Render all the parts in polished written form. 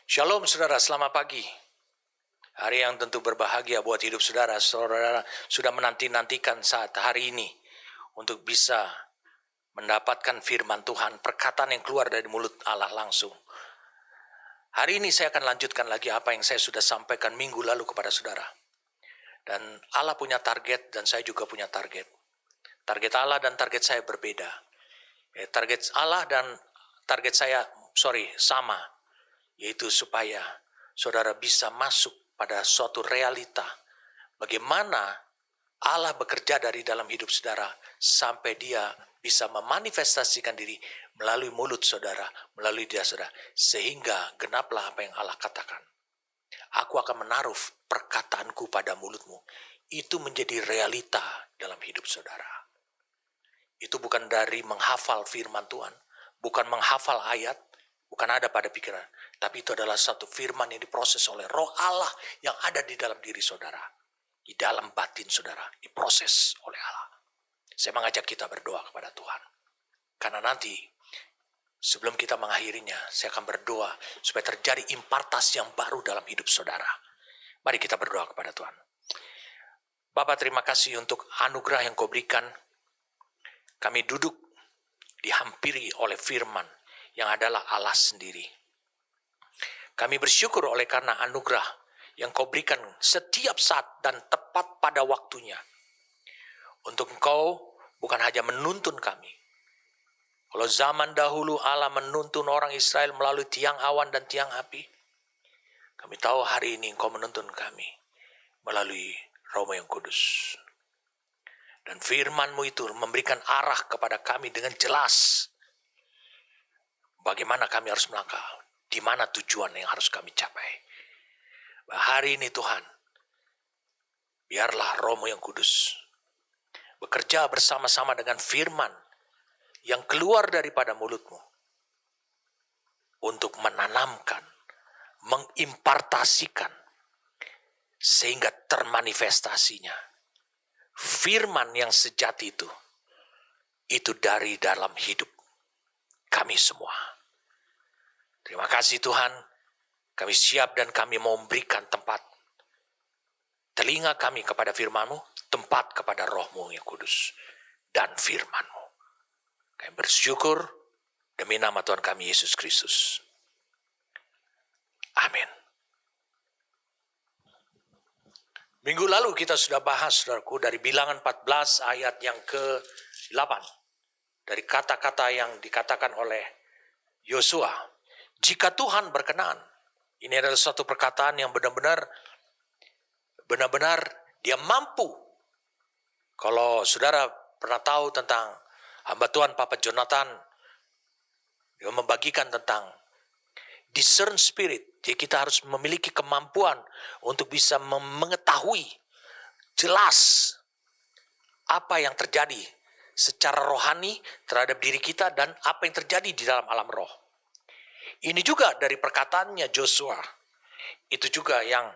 Shalom saudara, selamat pagi. Hari yang tentu berbahagia buat hidup saudara. Saudara sudah menanti-nantikan saat hari ini untuk bisa mendapatkan firman Tuhan, perkataan yang keluar dari mulut Allah langsung. Hari ini saya akan lanjutkan lagi apa yang saya sudah sampaikan minggu lalu kepada saudara. Dan Allah punya target dan saya juga punya target. Target Allah dan target saya berbeda. Target Allah dan target saya sama, yaitu supaya saudara bisa masuk pada suatu realita bagaimana Allah bekerja dari dalam hidup saudara sampai dia bisa memanifestasikan diri melalui mulut saudara, melalui dia saudara, sehingga genaplah apa yang Allah katakan. Aku akan menaruh perkataanku pada mulutmu. Itu menjadi realita dalam hidup saudara. Itu bukan dari menghafal firman Tuhan, bukan menghafal ayat, bukan ada pada pikiran, tapi itu adalah satu firman yang diproses oleh Roh Allah yang ada di dalam diri saudara, di dalam batin saudara, diproses oleh Allah. Saya mengajak kita berdoa kepada Tuhan, karena nanti sebelum kita mengakhirinya, saya akan berdoa supaya terjadi impartasi yang baru dalam hidup saudara. Mari kita berdoa kepada Tuhan. Bapa, terima kasih untuk anugerah yang Kau berikan. Kami duduk dihampiri oleh firman yang adalah Allah sendiri. Kami bersyukur oleh karena anugerah yang Kau berikan setiap saat dan tepat pada waktunya. Untuk Engkau bukan hanya menuntun kami. Kalau zaman dahulu Allah menuntun orang Israel melalui tiang awan dan tiang api, kami tahu hari ini Engkau menuntun kami melalui Roh-Mu yang kudus. Dan firman-Mu itu memberikan arah kepada kami dengan jelas. Bagaimana kami harus melangkah, di mana tujuan yang harus kami capai. Hari ini Tuhan, biarlah Roh-Mu yang kudus bekerja bersama-sama dengan firman yang keluar daripada mulut-Mu untuk menanamkan, mengimpartasikan, sehingga termanifestasinya. Firman yang sejati itu dari dalam hidup kami semua. Terima kasih Tuhan, kami siap dan kami mau memberikan tempat telinga kami kepada firman-Mu, tempat kepada Roh-Mu yang kudus dan firman-Mu. Kami bersyukur demi nama Tuhan kami Yesus Kristus. Amin. Minggu lalu kita sudah bahas, saudaraku, dari Bilangan 14 ayat yang ke-8. Dari kata-kata yang dikatakan oleh Yosua. Jika Tuhan berkenan. Ini adalah suatu perkataan yang benar-benar dia mampu. Kalau saudara pernah tahu tentang hamba Tuhan Papa Jonathan, dia membagikan tentang discern spirit. Jadi kita harus memiliki kemampuan untuk bisa mengetahui jelas apa yang terjadi secara rohani terhadap diri kita dan apa yang terjadi di dalam alam roh. Ini juga dari perkataannya Joshua. Itu juga yang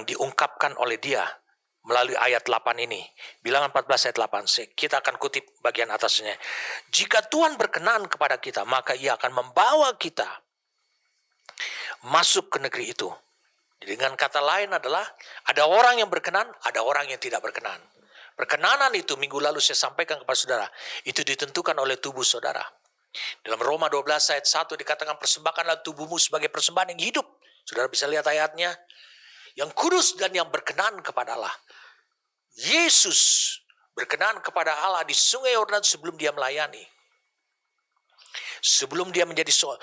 diungkapkan oleh dia melalui ayat 8 ini. Bilangan 14 ayat 8. Kita akan kutip bagian atasnya. Jika Tuhan berkenan kepada kita, maka Ia akan membawa kita masuk ke negeri itu. Dengan kata lain adalah ada orang yang berkenan, ada orang yang tidak berkenan. Perkenanan itu minggu lalu saya sampaikan kepada saudara, itu ditentukan oleh tubuh saudara. Dalam Roma 12 ayat 1 dikatakan persembahkanlah tubuhmu sebagai persembahan yang hidup. Saudara bisa lihat ayatnya. Yang kudus dan yang berkenan kepada Allah. Yesus berkenan kepada Allah di Sungai Yordan sebelum dia melayani. Sebelum dia menjadi rasul.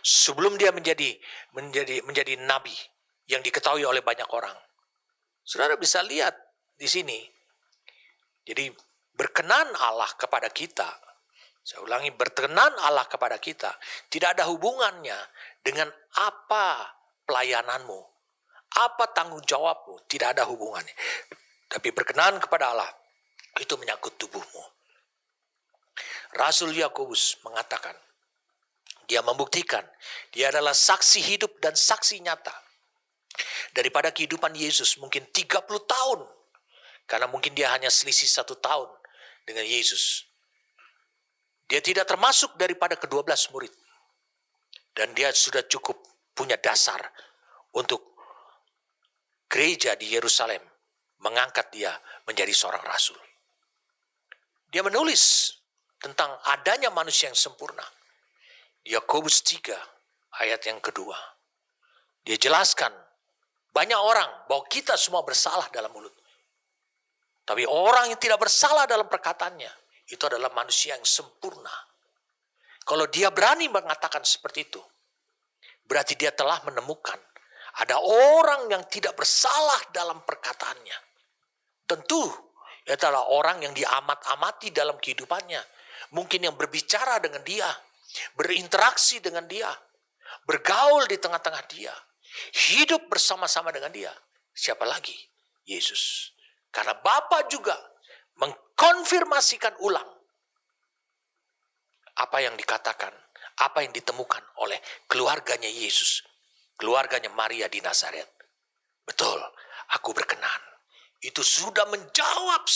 Sebelum dia menjadi nabi yang diketahui oleh banyak orang. Saudara bisa lihat di sini. Jadi berkenan Allah kepada kita. Saya ulangi, berkenan Allah kepada kita tidak ada hubungannya dengan apa pelayananmu, apa tanggung jawabmu, tidak ada hubungannya. Tapi berkenan kepada Allah itu menyangkut tubuhmu. Rasul Yakobus mengatakan, dia membuktikan, dia adalah saksi hidup dan saksi nyata daripada kehidupan Yesus mungkin 30 tahun, karena mungkin dia hanya selisih 1 tahun dengan Yesus. Dia tidak termasuk daripada ke-12 murid. Dan dia sudah cukup punya dasar untuk gereja di Yerusalem mengangkat dia menjadi seorang rasul. Dia menulis tentang adanya manusia yang sempurna. Di Yakobus 3 ayat yang kedua. Dia jelaskan banyak orang bahwa kita semua bersalah dalam mulut. Tapi orang yang tidak bersalah dalam perkataannya, itu adalah manusia yang sempurna. Kalau dia berani mengatakan seperti itu, berarti dia telah menemukan ada orang yang tidak bersalah dalam perkataannya. Tentu, itu adalah orang yang diamat-amati dalam kehidupannya. Mungkin yang berbicara dengan dia, berinteraksi dengan dia, bergaul di tengah-tengah dia, hidup bersama-sama dengan dia. Siapa lagi? Yesus. Karena Bapa juga mengkonfirmasikan ulang apa yang dikatakan, apa yang ditemukan oleh keluarganya Yesus, keluarganya Maria di Nazaret. Betul, aku berkenan. Itu sudah menjawab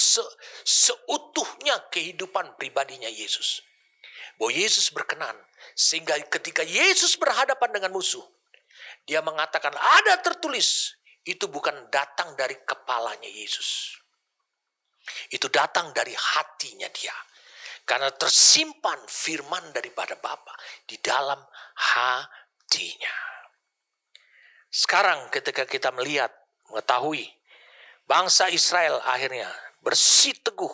seutuhnya kehidupan pribadinya Yesus. Bahwa Yesus berkenan, sehingga ketika Yesus berhadapan dengan musuh, dia mengatakan ada tertulis, itu bukan datang dari kepalanya Yesus. Itu datang dari hatinya dia. Karena tersimpan firman daripada Bapa di dalam hatinya. Sekarang ketika kita melihat, mengetahui, bangsa Israel akhirnya bersiteguh.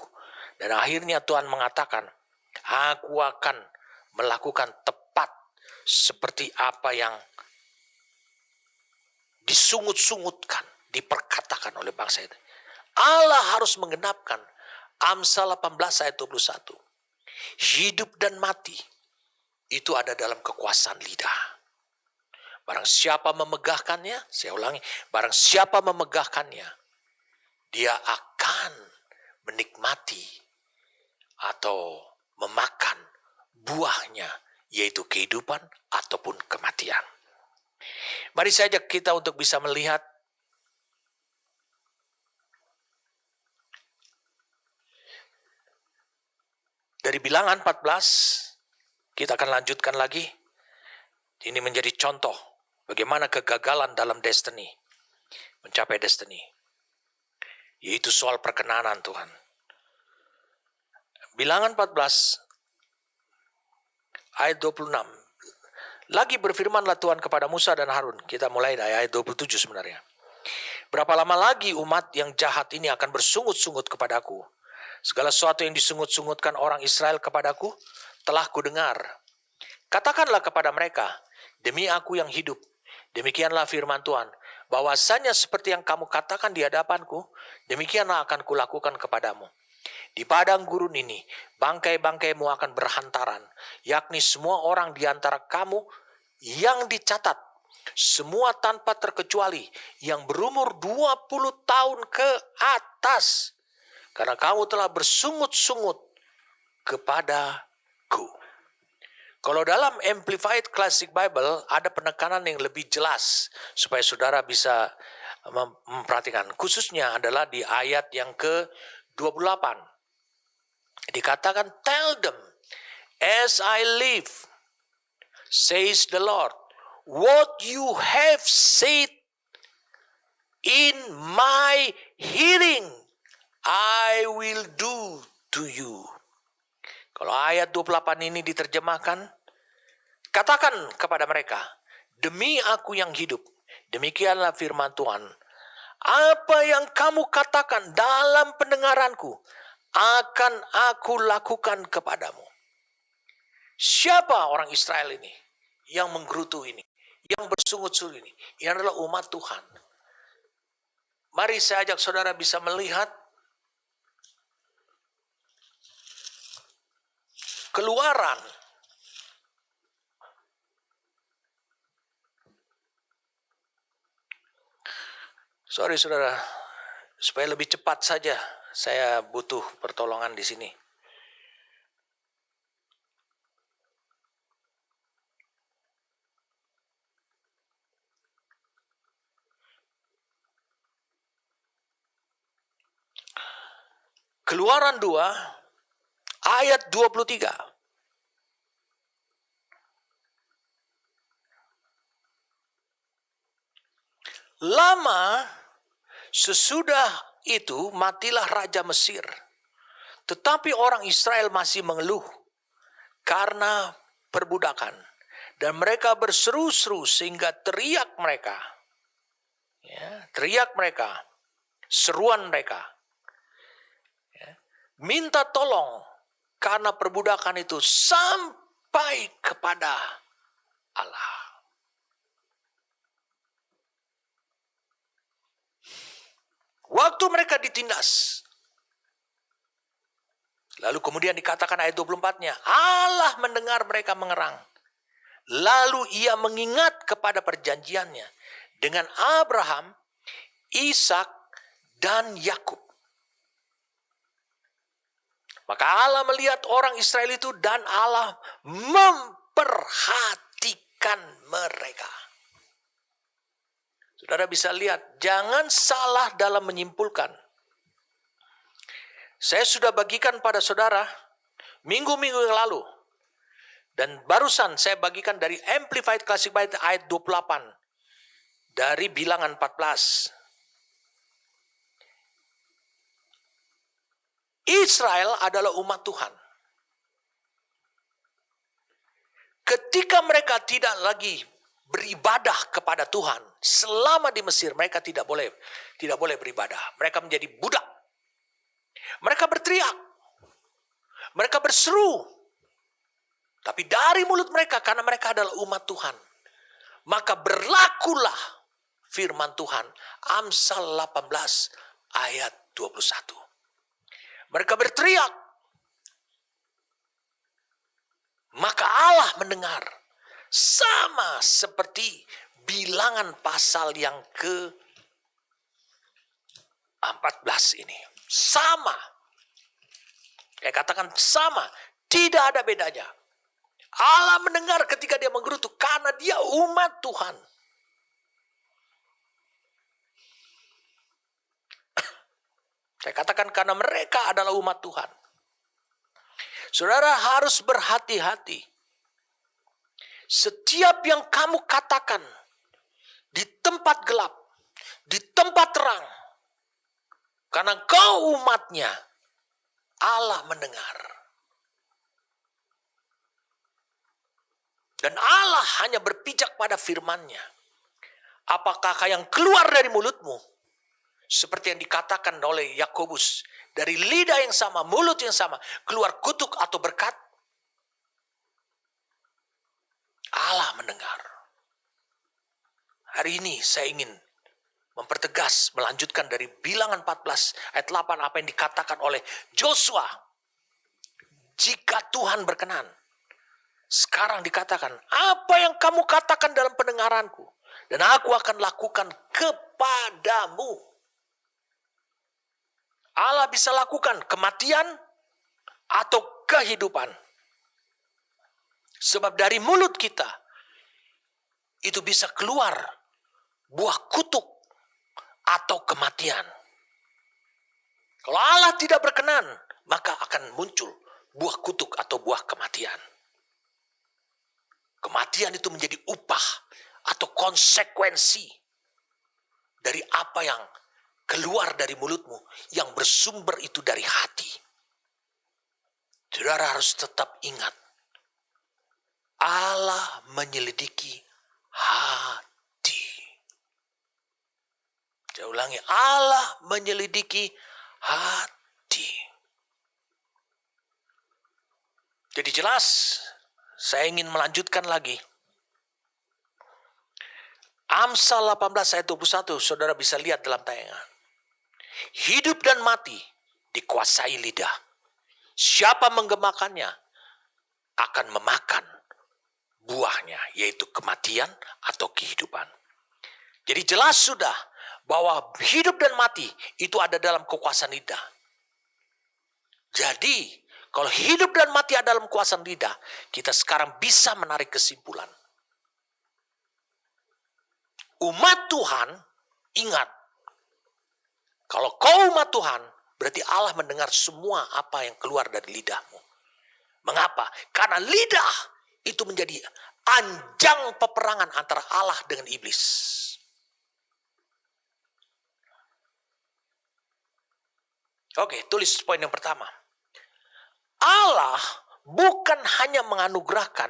Dan akhirnya Tuhan mengatakan, aku akan melakukan tepat seperti apa yang disungut-sungutkan, diperkatakan oleh bangsa itu. Allah harus menggenapkan Amsal 18 ayat 21. Hidup dan mati itu ada dalam kekuasaan lidah. Barang siapa memegahkannya, saya ulangi, barang siapa memegahkannya, dia akan menikmati atau memakan buahnya, yaitu kehidupan ataupun kematian. Mari saya ajak kita untuk bisa melihat dari Bilangan 14, kita akan lanjutkan lagi. Ini menjadi contoh bagaimana kegagalan dalam destiny, mencapai destiny. Yaitu soal perkenanan Tuhan. Bilangan 14, ayat 26. Lagi berfirmanlah Tuhan kepada Musa dan Harun. Kita mulai dari ayat 27 sebenarnya. Berapa lama lagi umat yang jahat ini akan bersungut-sungut kepadaku? Segala sesuatu yang disungut-sungutkan orang Israel kepadaku telah kudengar. Katakanlah kepada mereka, demi aku yang hidup, demikianlah firman Tuhan, bahwasanya seperti yang kamu katakan di hadapanku, demikianlah akan kulakukan kepadamu. Di padang gurun ini, bangkai-bangkaimu akan berhantaran, yakni semua orang di antara kamu yang dicatat, semua tanpa terkecuali, yang berumur 20 tahun ke atas. Karena kamu telah bersungut-sungut kepadaku. Kalau dalam Amplified Classic Bible ada penekanan yang lebih jelas supaya saudara bisa memperhatikan. Khususnya adalah di ayat yang ke-28. Dikatakan, tell them, as I live, says the Lord, what you have said in my hearing, I will do to you. Kalau ayat 28 ini diterjemahkan, katakan kepada mereka, demi aku yang hidup, demikianlah firman Tuhan, apa yang kamu katakan dalam pendengaranku, akan aku lakukan kepadamu. Siapa orang Israel ini yang menggerutu ini, yang bersungut-sungut ini? Ini adalah umat Tuhan. Mari saya ajak saudara bisa melihat Keluaran. Sorry saudara, supaya lebih cepat saja, saya butuh pertolongan di sini. Keluaran 2 ayat 23. Lama sesudah itu matilah Raja Mesir. Tetapi orang Israel masih mengeluh karena perbudakan. Dan mereka berseru-seru sehingga teriak mereka. Teriak mereka. Seruan mereka. Minta tolong karena perbudakan itu sampai kepada Allah. Waktu mereka ditindas. Lalu kemudian dikatakan ayat 24-nya, Allah mendengar mereka mengerang. Lalu ia mengingat kepada perjanjiannya dengan Abraham, Ishak, dan Yakub. Maka Allah melihat orang Israel itu dan Allah memperhatikan mereka. Saudara bisa lihat, jangan salah dalam menyimpulkan. Saya sudah bagikan pada saudara minggu-minggu yang lalu. Dan barusan saya bagikan dari Amplified Classic Bible ayat 28. Dari bilangan 14. Israel adalah umat Tuhan. Ketika mereka tidak lagi beribadah kepada Tuhan, selama di Mesir mereka tidak boleh beribadah. Mereka menjadi budak. Mereka berteriak. Mereka berseru. Tapi dari mulut mereka, karena mereka adalah umat Tuhan, maka berlakulah firman Tuhan. Amsal 18 ayat 21. Mereka berteriak. Maka Allah mendengar. Sama seperti bilangan pasal yang ke-14 ini. Sama. Saya katakan sama. Tidak ada bedanya. Allah mendengar ketika dia menggerutu karena dia umat Tuhan. Saya katakan karena mereka adalah umat Tuhan. Saudara harus berhati-hati. Setiap yang kamu katakan di tempat gelap, di tempat terang, karena kau umatnya, Allah mendengar. Dan Allah hanya berpijak pada firman-Nya. Apakah yang keluar dari mulutmu, seperti yang dikatakan oleh Yakobus, dari lidah yang sama, mulut yang sama, keluar kutuk atau berkat? Allah mendengar. Hari ini saya ingin mempertegas, melanjutkan dari bilangan 14 ayat 8 apa yang dikatakan oleh Joshua. Jika Tuhan berkenan. Sekarang dikatakan, apa yang kamu katakan dalam pendengaranku, dan aku akan lakukan kepadamu. Allah bisa lakukan kematian atau kehidupan. Sebab dari mulut kita itu bisa keluar buah kutuk atau kematian. Kalau Allah tidak berkenan, maka akan muncul buah kutuk atau buah kematian. Kematian itu menjadi upah atau konsekuensi dari apa yang keluar dari mulutmu, yang bersumber itu dari hati. Saudara harus tetap ingat, Allah menyelidiki hati. Saya ulangi, Allah menyelidiki hati. Jadi jelas, saya ingin melanjutkan lagi. Amsal 18 ayat 21, saudara bisa lihat dalam tayangan. Hidup dan mati dikuasai lidah. Siapa menggemakannya akan memakan buahnya, yaitu kematian atau kehidupan. Jadi jelas sudah bahwa hidup dan mati itu ada dalam kekuasaan lidah. Jadi kalau hidup dan mati ada dalam kekuasaan lidah, kita sekarang bisa menarik kesimpulan. Umat Tuhan, ingat, kalau kau umat Tuhan, berarti Allah mendengar semua apa yang keluar dari lidahmu. Mengapa? Karena lidah itu menjadi anjang peperangan antara Allah dengan iblis. Oke, tulis poin yang pertama. Allah bukan hanya menganugerahkan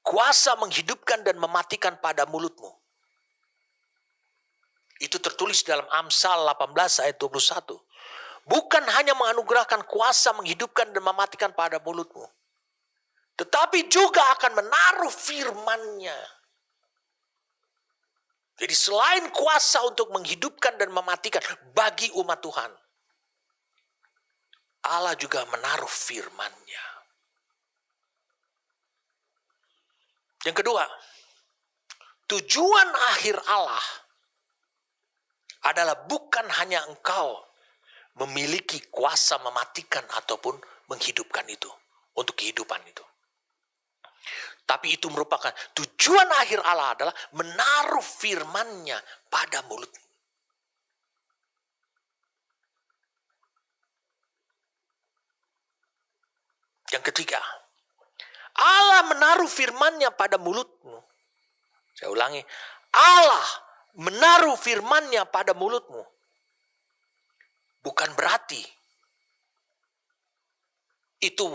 kuasa menghidupkan dan mematikan pada mulutmu. Itu tertulis dalam Amsal 18 ayat 21. Bukan hanya menganugerahkan kuasa menghidupkan dan mematikan pada mulutmu, tetapi juga akan menaruh firman-Nya. Jadi selain kuasa untuk menghidupkan dan mematikan bagi umat Tuhan, Allah juga menaruh firman-Nya. Yang kedua, tujuan akhir Allah adalah bukan hanya engkau memiliki kuasa mematikan ataupun menghidupkan itu, untuk kehidupan itu. Tapi itu merupakan tujuan akhir Allah adalah menaruh firman-Nya pada mulut. Yang ketiga, Allah menaruh firman-Nya pada mulutmu. Saya ulangi, Allah menaruh firman-Nya pada mulutmu. Bukan berarti itu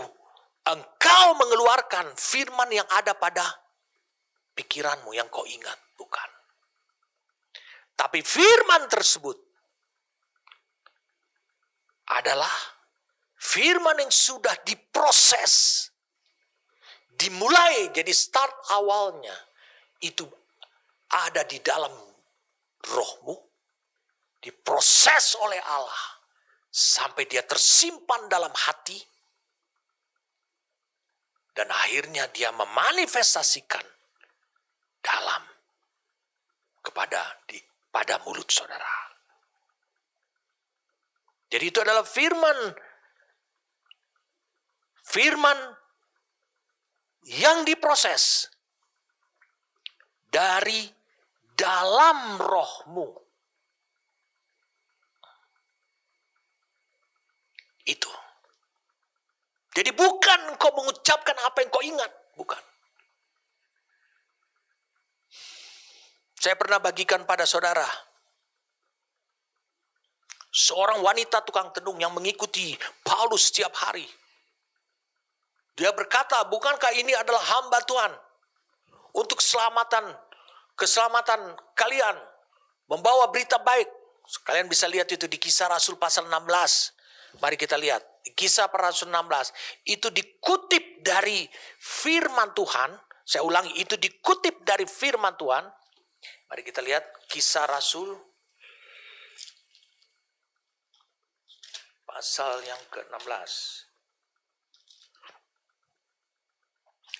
engkau mengeluarkan firman yang ada pada pikiranmu yang kau ingat. Bukan. Tapi firman tersebut adalah firman yang sudah diproses. Dimulai, jadi start awalnya itu ada di dalam rohmu. Diproses oleh Allah. Sampai dia tersimpan dalam hati. Dan akhirnya dia memanifestasikan dalam pada mulut saudara. Jadi itu adalah firman yang diproses dari dalam rohmu. Itu. Jadi bukan kau mengucapkan apa yang kau ingat. Bukan. Saya pernah bagikan pada saudara. Seorang wanita tukang tenung yang mengikuti Paulus setiap hari. Dia berkata, bukankah ini adalah hamba Tuhan. Untuk keselamatan kalian. Membawa berita baik. Kalian bisa lihat itu di Kisah Rasul pasal 16. Mari kita lihat. Kisah para Rasul 16. Itu dikutip dari firman Tuhan. Saya ulangi, itu dikutip dari firman Tuhan. Mari kita lihat Kisah Rasul. Pasal yang ke-16.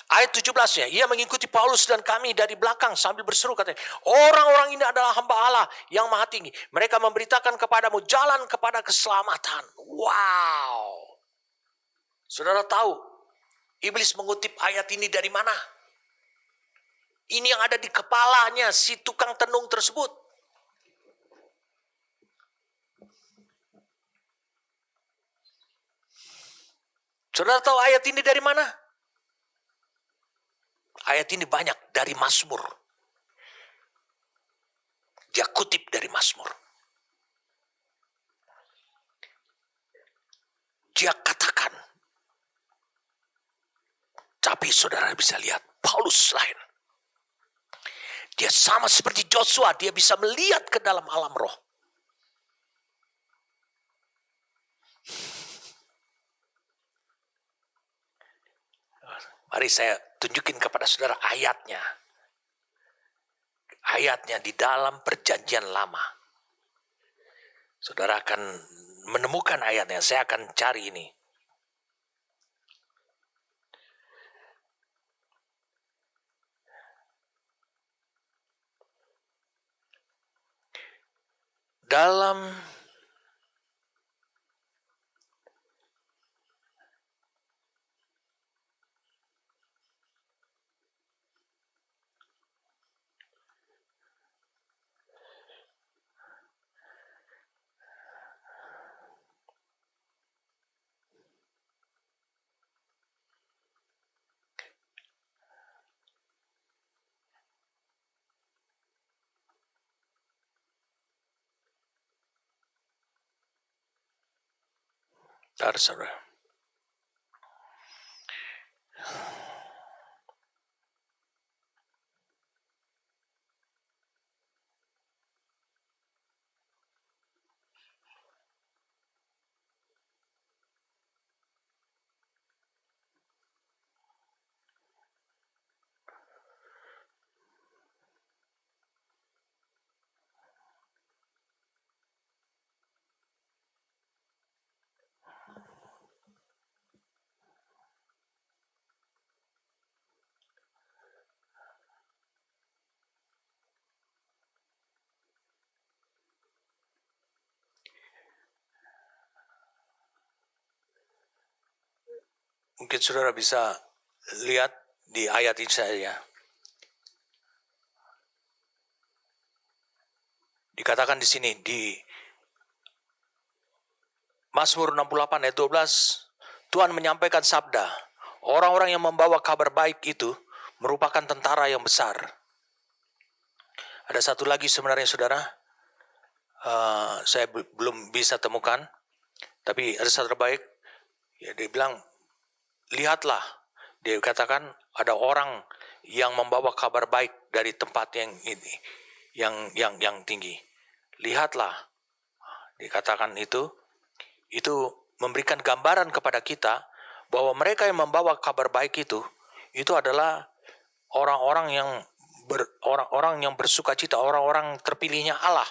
Ayat 17-nya, ia mengikuti Paulus dan kami dari belakang sambil berseru katanya, orang-orang ini adalah hamba Allah yang maha tinggi. Mereka memberitakan kepadamu jalan kepada keselamatan. Wow. Saudara tahu, iblis mengutip ayat ini dari mana? Ini yang ada di kepalanya si tukang tenung tersebut. Saudara tahu ayat ini dari mana? Ayat ini banyak dari Mazmur. Dia kutip dari Mazmur. Dia katakan. Tapi saudara bisa lihat Paulus lain. Dia sama seperti Joshua. Dia bisa melihat ke dalam alam roh. Mari saya tunjukin kepada saudara ayatnya. Ayatnya di dalam perjanjian lama. Saudara akan menemukan ayatnya. Saya akan cari ini. Dalam Saudara. Mungkin saudara bisa lihat di ayat ini saja. Dikatakan di sini di Mazmur 68 ayat 12, Tuhan menyampaikan sabda, orang-orang yang membawa kabar baik itu merupakan tentara yang besar. Ada satu lagi sebenarnya saudara, saya belum bisa temukan, tapi ada satu baik, ya dia bilang, lihatlah, dia katakan ada orang yang membawa kabar baik dari tempat yang ini, yang tinggi. Lihatlah, dikatakan itu memberikan gambaran kepada kita bahwa mereka yang membawa kabar baik itu adalah orang-orang yang bersuka cita, orang-orang terpilihnya Allah.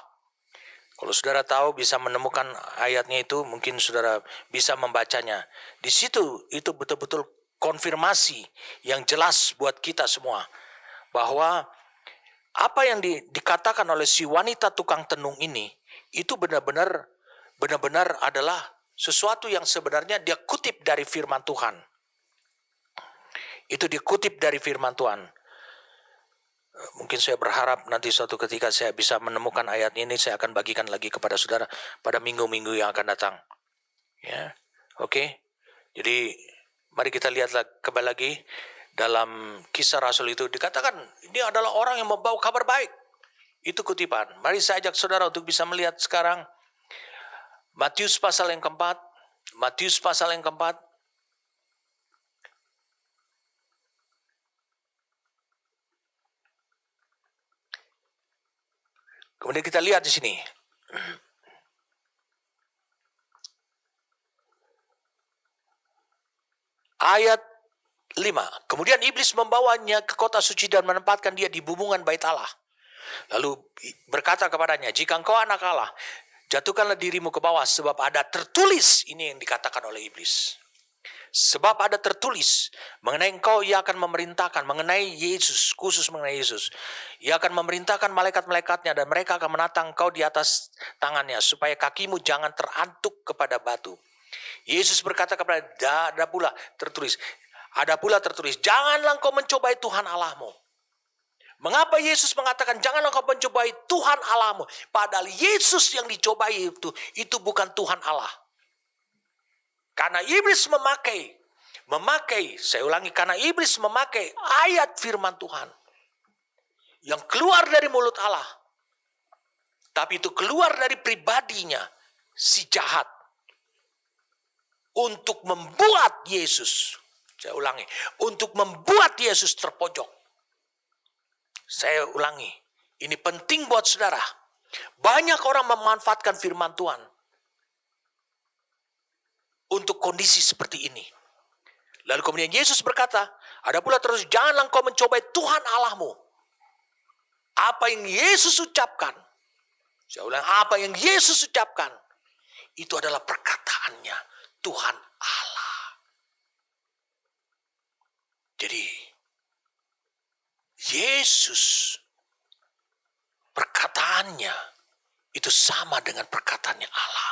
Kalau saudara tahu bisa menemukan ayatnya itu, mungkin saudara bisa membacanya. Di situ itu betul-betul konfirmasi yang jelas buat kita semua bahwa apa yang dikatakan oleh si wanita tukang tenung ini itu benar-benar adalah sesuatu yang sebenarnya dia kutip dari firman Tuhan. Itu dikutip dari firman Tuhan. Mungkin saya berharap nanti suatu ketika saya bisa menemukan ayat ini, saya akan bagikan lagi kepada saudara pada minggu-minggu yang akan datang. Ya, oke. Jadi mari kita lihat kembali lagi dalam Kisah Rasul itu dikatakan ini adalah orang yang membawa kabar baik. Itu kutipan. Mari saya ajak saudara untuk bisa melihat sekarang Matius pasal yang keempat. Kemudian kita lihat di sini. Ayat 5. Kemudian iblis membawanya ke kota suci dan menempatkan dia di bumbungan bait Allah. Lalu berkata kepadanya, jika engkau anak Allah, jatuhkanlah dirimu ke bawah, sebab ada tertulis. Ini yang dikatakan oleh iblis. Sebab ada tertulis mengenai engkau, ia akan memerintahkan, mengenai Yesus, khusus mengenai Yesus, ia akan memerintahkan malaikat-malaikatnya dan mereka akan menatang engkau di atas tangannya supaya kakimu jangan terantuk kepada batu. Yesus berkata kepada ada pula tertulis, janganlah engkau mencobai Tuhan Allahmu. Mengapa Yesus mengatakan janganlah engkau mencobai Tuhan Allahmu, padahal Yesus yang dicobai itu bukan Tuhan Allah. Karena iblis memakai, saya ulangi, karena iblis memakai ayat firman Tuhan yang keluar dari mulut Allah, tapi itu keluar dari pribadinya si jahat untuk membuat Yesus, saya ulangi, untuk membuat Yesus terpojok. Saya ulangi, ini penting buat saudara. Banyak orang memanfaatkan firman Tuhan untuk kondisi seperti ini. Lalu kemudian Yesus berkata, ada pula terus, janganlah engkau mencobai Tuhan Allahmu. Apa yang Yesus ucapkan, saya ulang, apa yang Yesus ucapkan, itu adalah perkataannya Tuhan Allah. Jadi, Yesus perkataannya itu sama dengan perkataannya Allah.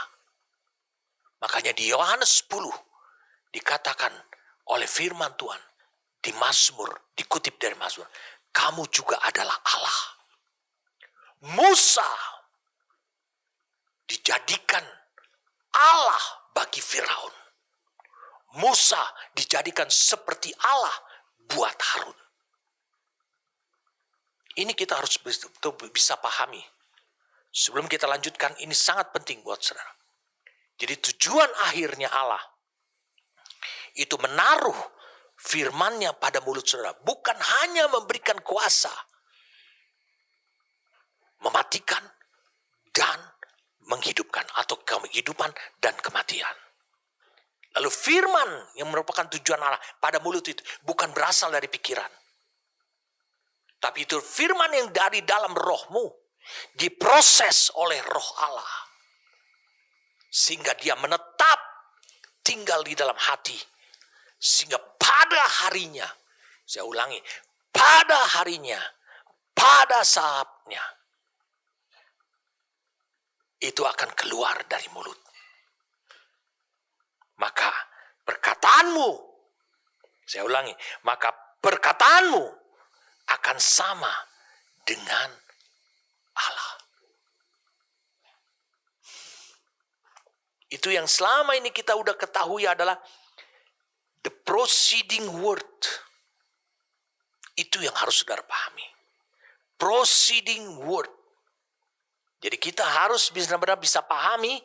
Makanya di Yohanes 10 dikatakan oleh firman Tuhan di Mazmur, dikutip dari Mazmur, kamu juga adalah Allah. Musa dijadikan Allah bagi Firaun. Musa dijadikan seperti Allah buat Harun. Ini kita harus bisa pahami. Sebelum kita lanjutkan, ini sangat penting buat saudara. Jadi tujuan akhirnya Allah itu menaruh firman-Nya pada mulut saudara. Bukan hanya memberikan kuasa, mematikan dan menghidupkan, atau kehidupan dan kematian. Lalu firman yang merupakan tujuan Allah pada mulut itu bukan berasal dari pikiran. Tapi itu firman yang dari dalam rohmu, diproses oleh roh Allah. Sehingga dia menetap tinggal di dalam hati. Sehingga pada harinya, saya ulangi, pada harinya, pada saatnya, itu akan keluar dari mulut. Maka perkataanmu, saya ulangi, maka perkataanmu akan sama dengan Allah. Itu yang selama ini kita udah ketahui adalah the proceeding word. Itu yang harus saudara pahami. Proceeding word. Jadi kita harus benar-benar bisa pahami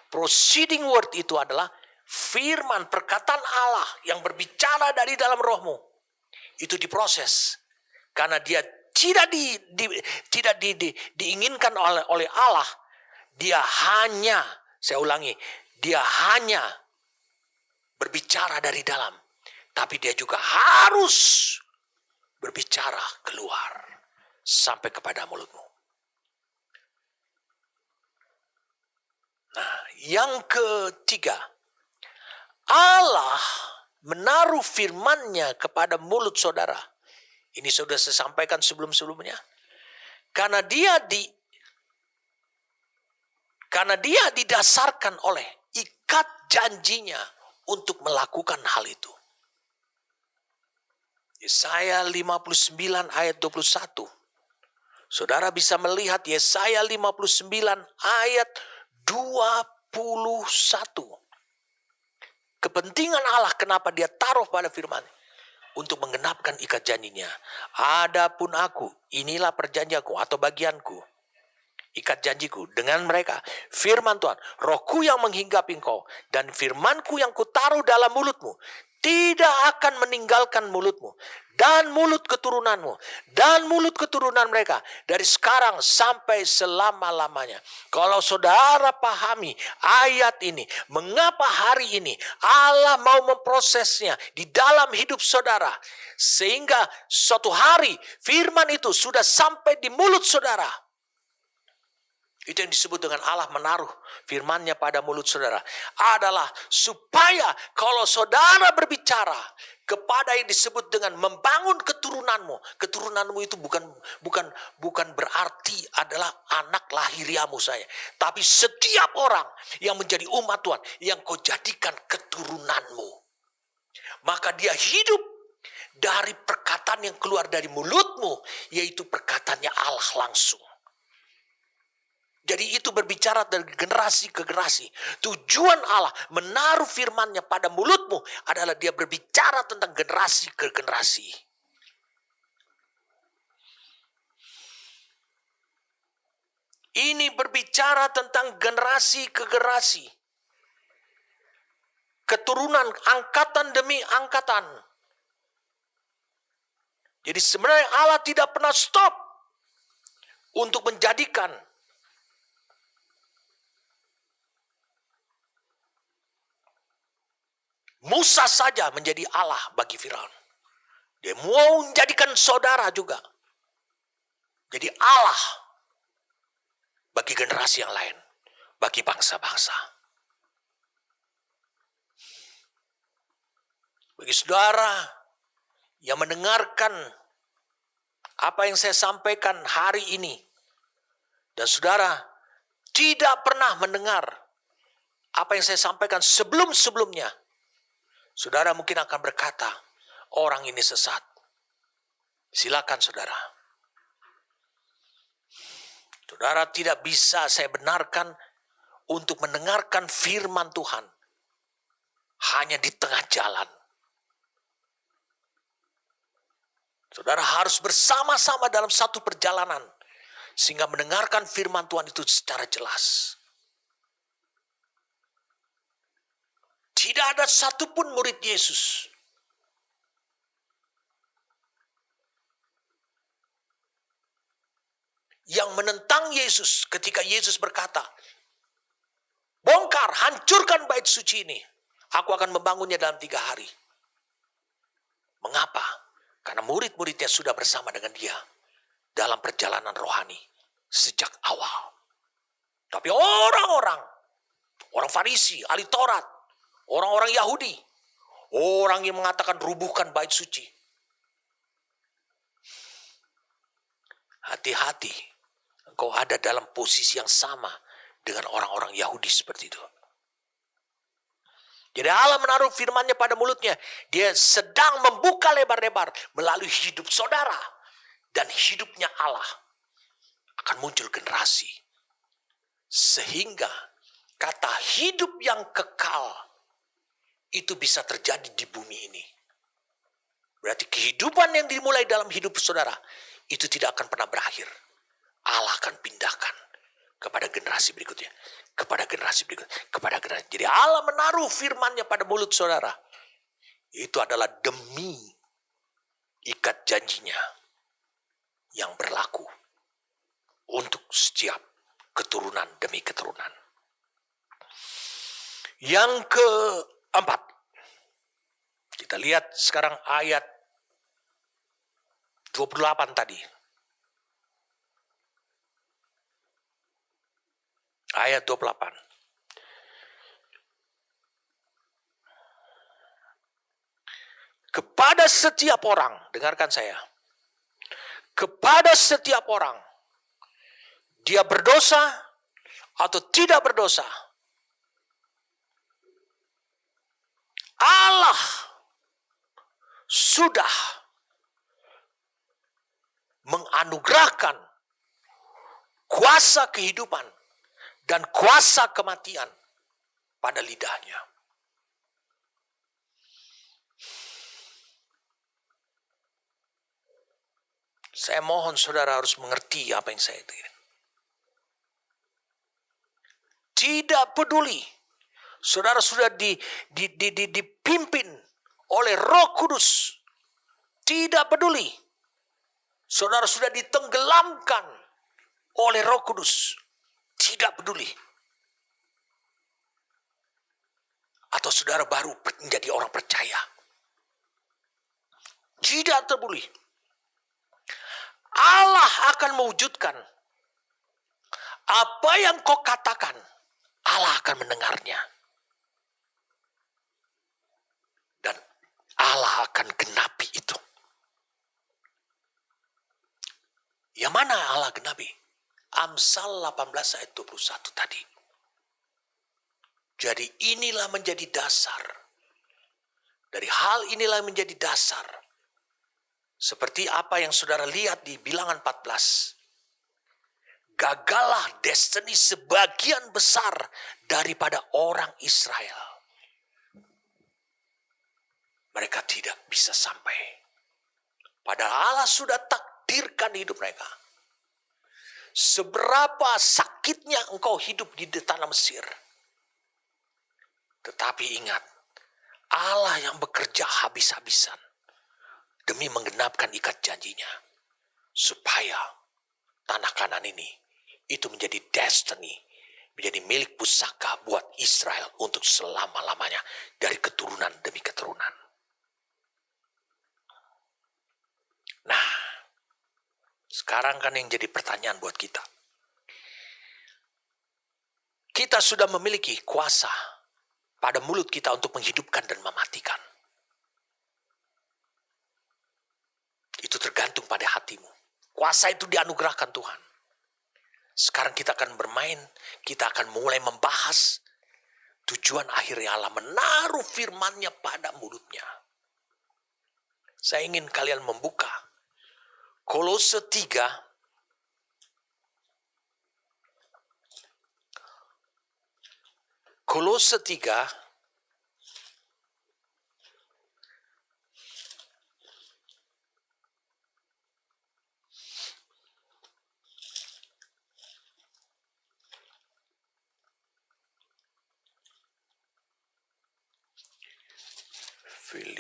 proceeding word itu adalah firman, perkataan Allah yang berbicara dari dalam rohmu. Itu diproses. Karena dia tidak diinginkan oleh Allah. Dia hanya, saya ulangi, dia hanya berbicara dari dalam. Tapi dia juga harus berbicara keluar sampai kepada mulutmu. Nah, yang ketiga, Allah menaruh firman-Nya kepada mulut saudara. Ini sudah saya sampaikan sebelum-sebelumnya. Karena dia didasarkan oleh ikat janjinya untuk melakukan hal itu. Yesaya 59 ayat 21. Saudara bisa melihat Yesaya 59 ayat 21. Kepentingan Allah kenapa dia taruh pada firman untuk menggenapkan ikat janjinya. Adapun aku, inilah perjanjianku atau bagianku, ikat janjiku dengan mereka. Firman Tuhan, rohku yang menghinggapi engkau dan firmanku yang kutaruh dalam mulutmu tidak akan meninggalkan mulutmu dan mulut keturunanmu dan mulut keturunan mereka dari sekarang sampai selama-lamanya. Kalau saudara pahami ayat ini, mengapa hari ini Allah mau memprosesnya di dalam hidup saudara, sehingga suatu hari firman itu sudah sampai di mulut saudara. Itu yang disebut dengan Allah menaruh firman-Nya pada mulut saudara. Adalah supaya kalau saudara berbicara kepada yang disebut dengan membangun keturunanmu. Keturunanmu itu bukan berarti adalah anak lahiriamu saya. Tapi setiap orang yang menjadi umat Tuhan yang kau jadikan keturunanmu. Maka dia hidup dari perkataan yang keluar dari mulutmu. Yaitu perkataannya Allah langsung. Jadi itu berbicara dari generasi ke generasi. Tujuan Allah menaruh firman-Nya pada mulutmu adalah dia berbicara tentang generasi ke generasi. Ini berbicara tentang generasi ke generasi. Keturunan angkatan demi angkatan. Jadi sebenarnya Allah tidak pernah stop untuk menjadikan Musa saja menjadi Allah bagi Firaun. Dia mau menjadikan saudara juga jadi Allah bagi generasi yang lain, bagi bangsa-bangsa. Bagi saudara yang mendengarkan apa yang saya sampaikan hari ini, dan saudara tidak pernah mendengar apa yang saya sampaikan sebelum-sebelumnya, saudara mungkin akan berkata, orang ini sesat. Silakan saudara. Saudara tidak bisa saya benarkan untuk mendengarkan firman Tuhan hanya di tengah jalan. Saudara harus bersama-sama dalam satu perjalanan sehingga mendengarkan firman Tuhan itu secara jelas. Tidak ada satupun murid Yesus yang menentang Yesus ketika Yesus berkata, bongkar, hancurkan bait suci ini. Aku akan membangunnya dalam 3 hari. Mengapa? Karena murid-muridnya sudah bersama dengan dia dalam perjalanan rohani sejak awal. Tapi orang Farisi, ahli Taurat, orang-orang Yahudi, orang yang mengatakan rubuhkan bait suci. Hati-hati, engkau ada dalam posisi yang sama dengan orang-orang Yahudi seperti itu. Jadi Allah menaruh firman-Nya pada mulutnya. Dia sedang membuka lebar-lebar melalui hidup saudara. Dan hidupnya Allah akan muncul generasi. Sehingga kata hidup yang kekal itu bisa terjadi di bumi ini. Berarti kehidupan yang dimulai dalam hidup saudara itu tidak akan pernah berakhir. Allah akan pindahkan kepada generasi berikutnya, kepada generasi berikutnya, kepada generasi. Jadi Allah menaruh firman-Nya pada mulut saudara. Itu adalah demi ikat janjinya yang berlaku untuk setiap keturunan demi keturunan. Yang keempat, kita lihat sekarang ayat 28 tadi. Ayat 28. Kepada setiap orang, dengarkan saya. Kepada setiap orang, dia berdosa atau tidak berdosa, Allah sudah menganugerahkan kuasa kehidupan dan kuasa kematian pada lidahnya. Saya mohon saudara harus mengerti apa yang saya katakan. Tidak peduli saudara sudah dipimpin oleh Roh Kudus. Tidak peduli saudara sudah ditenggelamkan oleh Roh Kudus. Tidak peduli. Atau saudara baru menjadi orang percaya. Tidak peduli. Allah akan mewujudkan apa yang kau katakan. Allah akan mendengarnya. Dan Allah akan genapi itu. Yang mana Allah genapi? Amsal 18 ayat 21 tadi. Jadi inilah menjadi dasar. Dari hal inilah menjadi dasar. Seperti apa yang saudara lihat di Bilangan 14. Gagallah destiny sebagian besar daripada orang Israel. Mereka tidak bisa sampai. Padahal Allah sudah takdirkan hidup mereka. Seberapa sakitnya engkau hidup di tanah Mesir. Tetapi ingat, Allah yang bekerja habis-habisan demi menggenapkan ikat janjinya. Supaya tanah Kanan ini itu menjadi destiny, menjadi milik pusaka buat Israel untuk selama-lamanya dari keturunan demi keturunan. Nah, sekarang kan yang jadi pertanyaan buat kita. Kita sudah memiliki kuasa pada mulut kita untuk menghidupkan dan mematikan. Itu tergantung pada hatimu. Kuasa itu dianugerahkan Tuhan. Sekarang kita akan bermain, kita akan mulai membahas tujuan akhirnya Allah menaruh firman-Nya pada mulutnya. Saya ingin kalian membuka Kolose 3 Kolose 3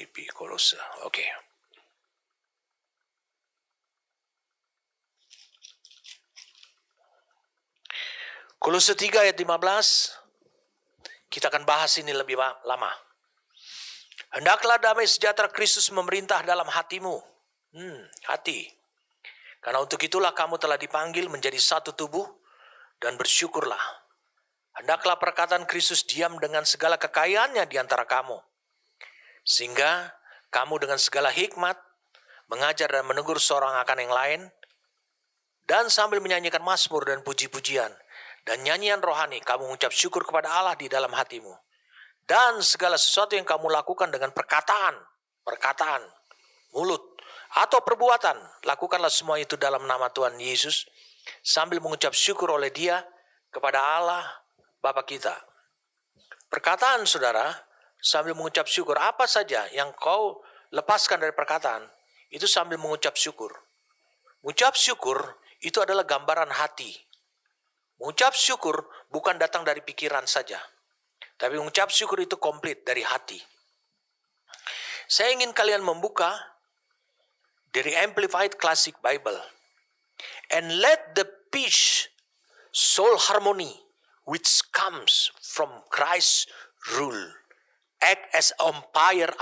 Filipi, Kolose. Oke. Kolose 3 ayat 15. Kita akan bahas ini lebih lama. Hendaklah damai sejahtera Kristus memerintah dalam hatimu. Hati. Karena untuk itulah kamu telah dipanggil menjadi satu tubuh dan bersyukurlah. Hendaklah perkataan Kristus diam dengan segala kekayaannya di antara kamu. Sehingga kamu dengan segala hikmat mengajar dan menegur seorang akan yang lain, dan sambil menyanyikan mazmur dan puji-pujian dan nyanyian rohani, kamu mengucap syukur kepada Allah di dalam hatimu. Dan segala sesuatu yang kamu lakukan dengan perkataan, mulut, atau perbuatan, lakukanlah semua itu dalam nama Tuhan Yesus, sambil mengucap syukur oleh Dia kepada Allah Bapa kita. Perkataan saudara, sambil mengucap syukur, apa saja yang kau lepaskan dari perkataan, itu sambil mengucap syukur. Mengucap syukur itu adalah gambaran hati. Mengucap syukur bukan datang dari pikiran saja, tapi mengucap syukur itu komplit dari hati. Saya ingin kalian membuka dari Amplified Classic Bible. And let the peace, soul harmony, which comes from Christ's rule, act as umpire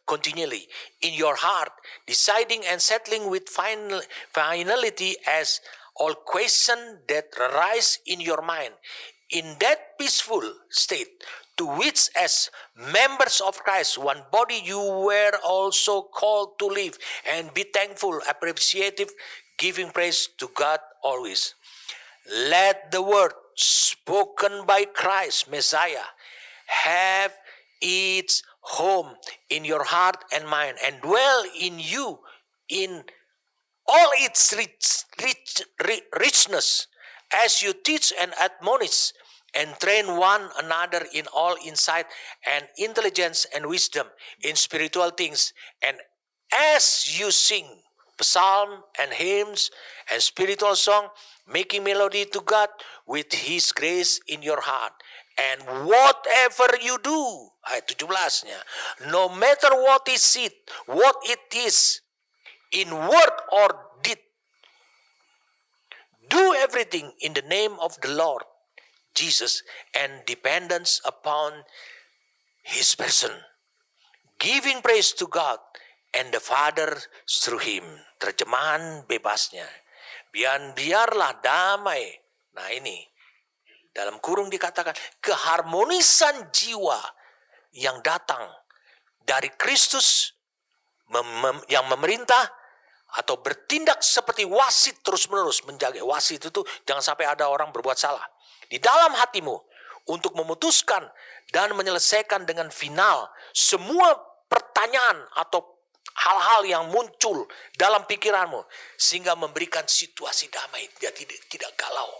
continually in your heart, deciding and settling with finality as all question that arise in your mind. In that peaceful state, to which as members of Christ, one body, you were also called to live and be thankful, appreciative, giving praise to God always. Let the word spoken by Christ, Messiah, have its home in your heart and mind, and dwell in you in all its richness, as you teach and admonish and train one another in all insight and intelligence and wisdom in spiritual things, and as you sing psalm and hymns and spiritual song, making melody to God with His grace in your heart. And whatever you do, ayat 17-nya, no matter what it is, in word or deed, do everything in the name of the Lord Jesus and dependence upon His person, giving praise to God and the Father through Him. Terjemahan bebasnya, biarlah damai. Nah ini, dalam kurung dikatakan, keharmonisan jiwa yang datang dari Kristus yang memerintah atau bertindak seperti wasit terus-menerus menjaga. Wasit itu jangan sampai ada orang berbuat salah. Di dalam hatimu untuk memutuskan dan menyelesaikan dengan final semua pertanyaan atau hal-hal yang muncul dalam pikiranmu, sehingga memberikan situasi damai, dia tidak galau.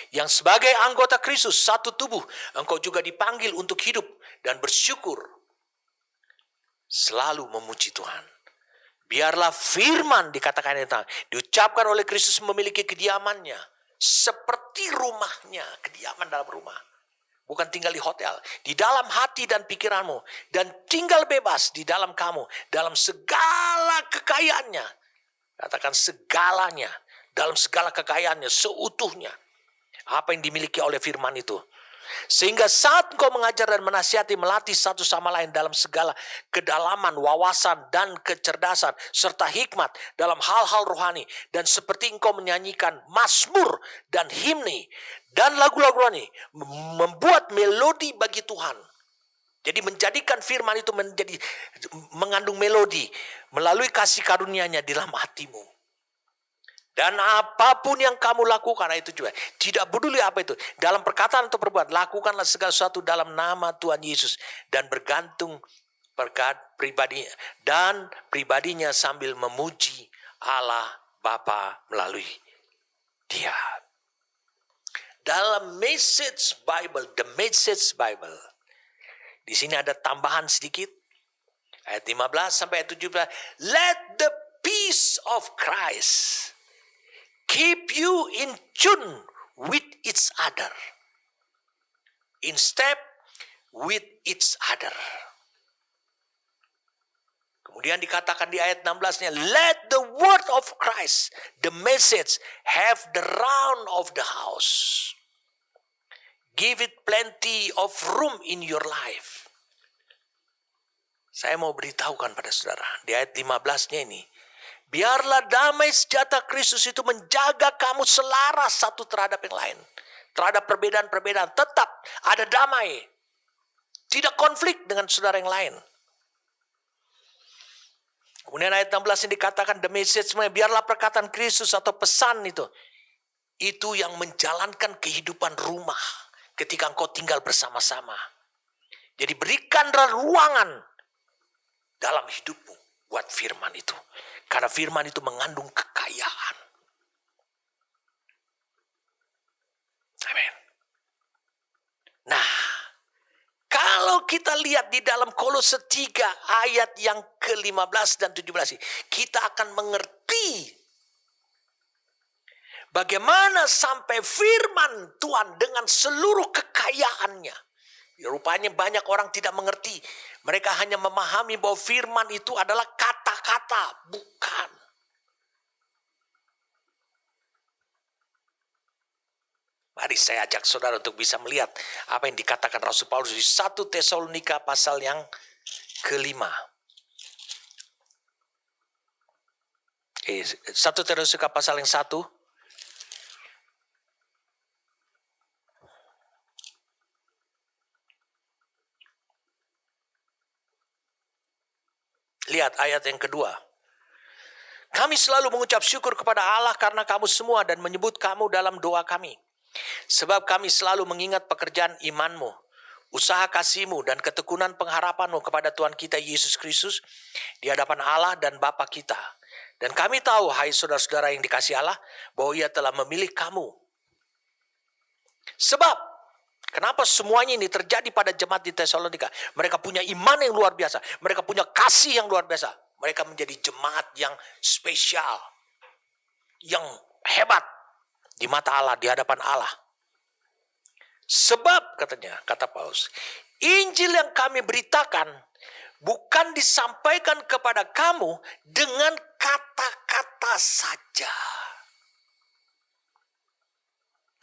Yang sebagai anggota Kristus, satu tubuh, engkau juga dipanggil untuk hidup dan bersyukur, selalu memuji Tuhan. Biarlah firman dikatakan diucapkan oleh Kristus memiliki kediamannya, seperti rumahnya, kediaman dalam rumah. Bukan tinggal di hotel, di dalam hati dan pikiranmu, dan tinggal bebas di dalam kamu, dalam segala kekayaannya. Katakan segalanya, dalam segala kekayaannya, seutuhnya. Apa yang dimiliki oleh firman itu. Sehingga saat engkau mengajar dan menasihati, melatih satu sama lain dalam segala kedalaman, wawasan dan kecerdasan, serta hikmat dalam hal-hal rohani. Dan seperti engkau menyanyikan mazmur dan himne dan lagu-lagu rohani, membuat melodi bagi Tuhan. Jadi menjadikan firman itu mengandung melodi melalui kasih karunia-Nya di dalam hatimu. Dan apapun yang kamu lakukan, itu juga tidak peduli apa itu, dalam perkataan atau perbuatan, lakukanlah segala sesuatu dalam nama Tuhan Yesus dan bergantung pribadinya sambil memuji Allah Bapa melalui Dia. Dalam Message Bible, the Message Bible, di sini ada tambahan sedikit, ayat 15 sampai ayat 17. Let the peace of Christ keep you in tune with each other, in step with each other. Kemudian dikatakan di ayat 16-nya, let the word of Christ, the message, have the round of the house. Give it plenty of room in your life. Saya mau beritahukan pada saudara, di ayat 15-nya ini, biarlah damai sejahtera Kristus itu menjaga kamu selaras satu terhadap yang lain. Terhadap perbedaan-perbedaan, tetap ada damai. Tidak konflik dengan saudara yang lain. Kemudian ayat 16 ini dikatakan, the message, biarlah perkataan Kristus atau pesan itu yang menjalankan kehidupan rumah ketika engkau tinggal bersama-sama. Jadi berikanlah ruangan dalam hidupmu buat firman itu. Karena firman itu mengandung kekayaan. Amin. Nah, kalau kita lihat di dalam Kolose 3 ayat yang ke-15 dan 17, kita akan mengerti bagaimana sampai firman Tuhan dengan seluruh kekayaannya. Ya, rupanya banyak orang tidak mengerti. Mereka hanya memahami bahwa firman itu adalah kata-kata, bukan. Mari saya ajak saudara untuk bisa melihat apa yang dikatakan Rasul Paulus di 1 Tesalonika pasal yang ke-5. 1 Tesalonika pasal yang 1. Lihat ayat yang kedua. Kami selalu mengucap syukur kepada Allah karena kamu semua dan menyebut kamu dalam doa kami. Sebab kami selalu mengingat pekerjaan imanmu, usaha kasihmu dan ketekunan pengharapanmu kepada Tuhan kita Yesus Kristus di hadapan Allah dan Bapa kita. Dan kami tahu, hai saudara-saudara yang dikasihi Allah, bahwa Ia telah memilih kamu. Sebab, kenapa semuanya ini terjadi pada jemaat di Tesalonika? Mereka punya iman yang luar biasa. Mereka punya kasih yang luar biasa. Mereka menjadi jemaat yang spesial. Yang hebat. Di mata Allah, di hadapan Allah. Sebab, katanya, kata Paulus, Injil yang kami beritakan bukan disampaikan kepada kamu dengan kata-kata saja.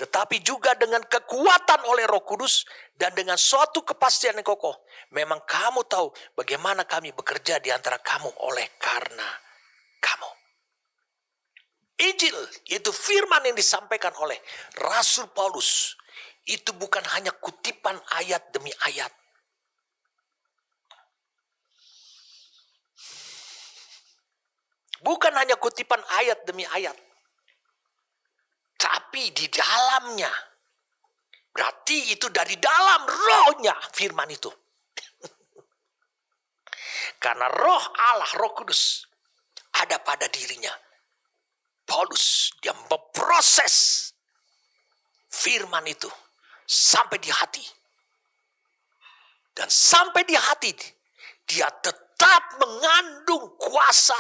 Tetapi juga dengan kekuatan oleh Roh Kudus dan dengan suatu kepastian yang kokoh. Memang kamu tahu bagaimana kami bekerja di antara kamu oleh karena kamu. Injil, itu firman yang disampaikan oleh Rasul Paulus. Itu bukan hanya kutipan ayat demi ayat. Bukan hanya kutipan ayat demi ayat. Tapi di dalamnya. Berarti itu dari dalam rohnya firman itu. Karena roh Allah, Roh Kudus ada pada dirinya. Paulus, dia memproses firman itu sampai di hati. Dan sampai di hati, dia tetap mengandung kuasa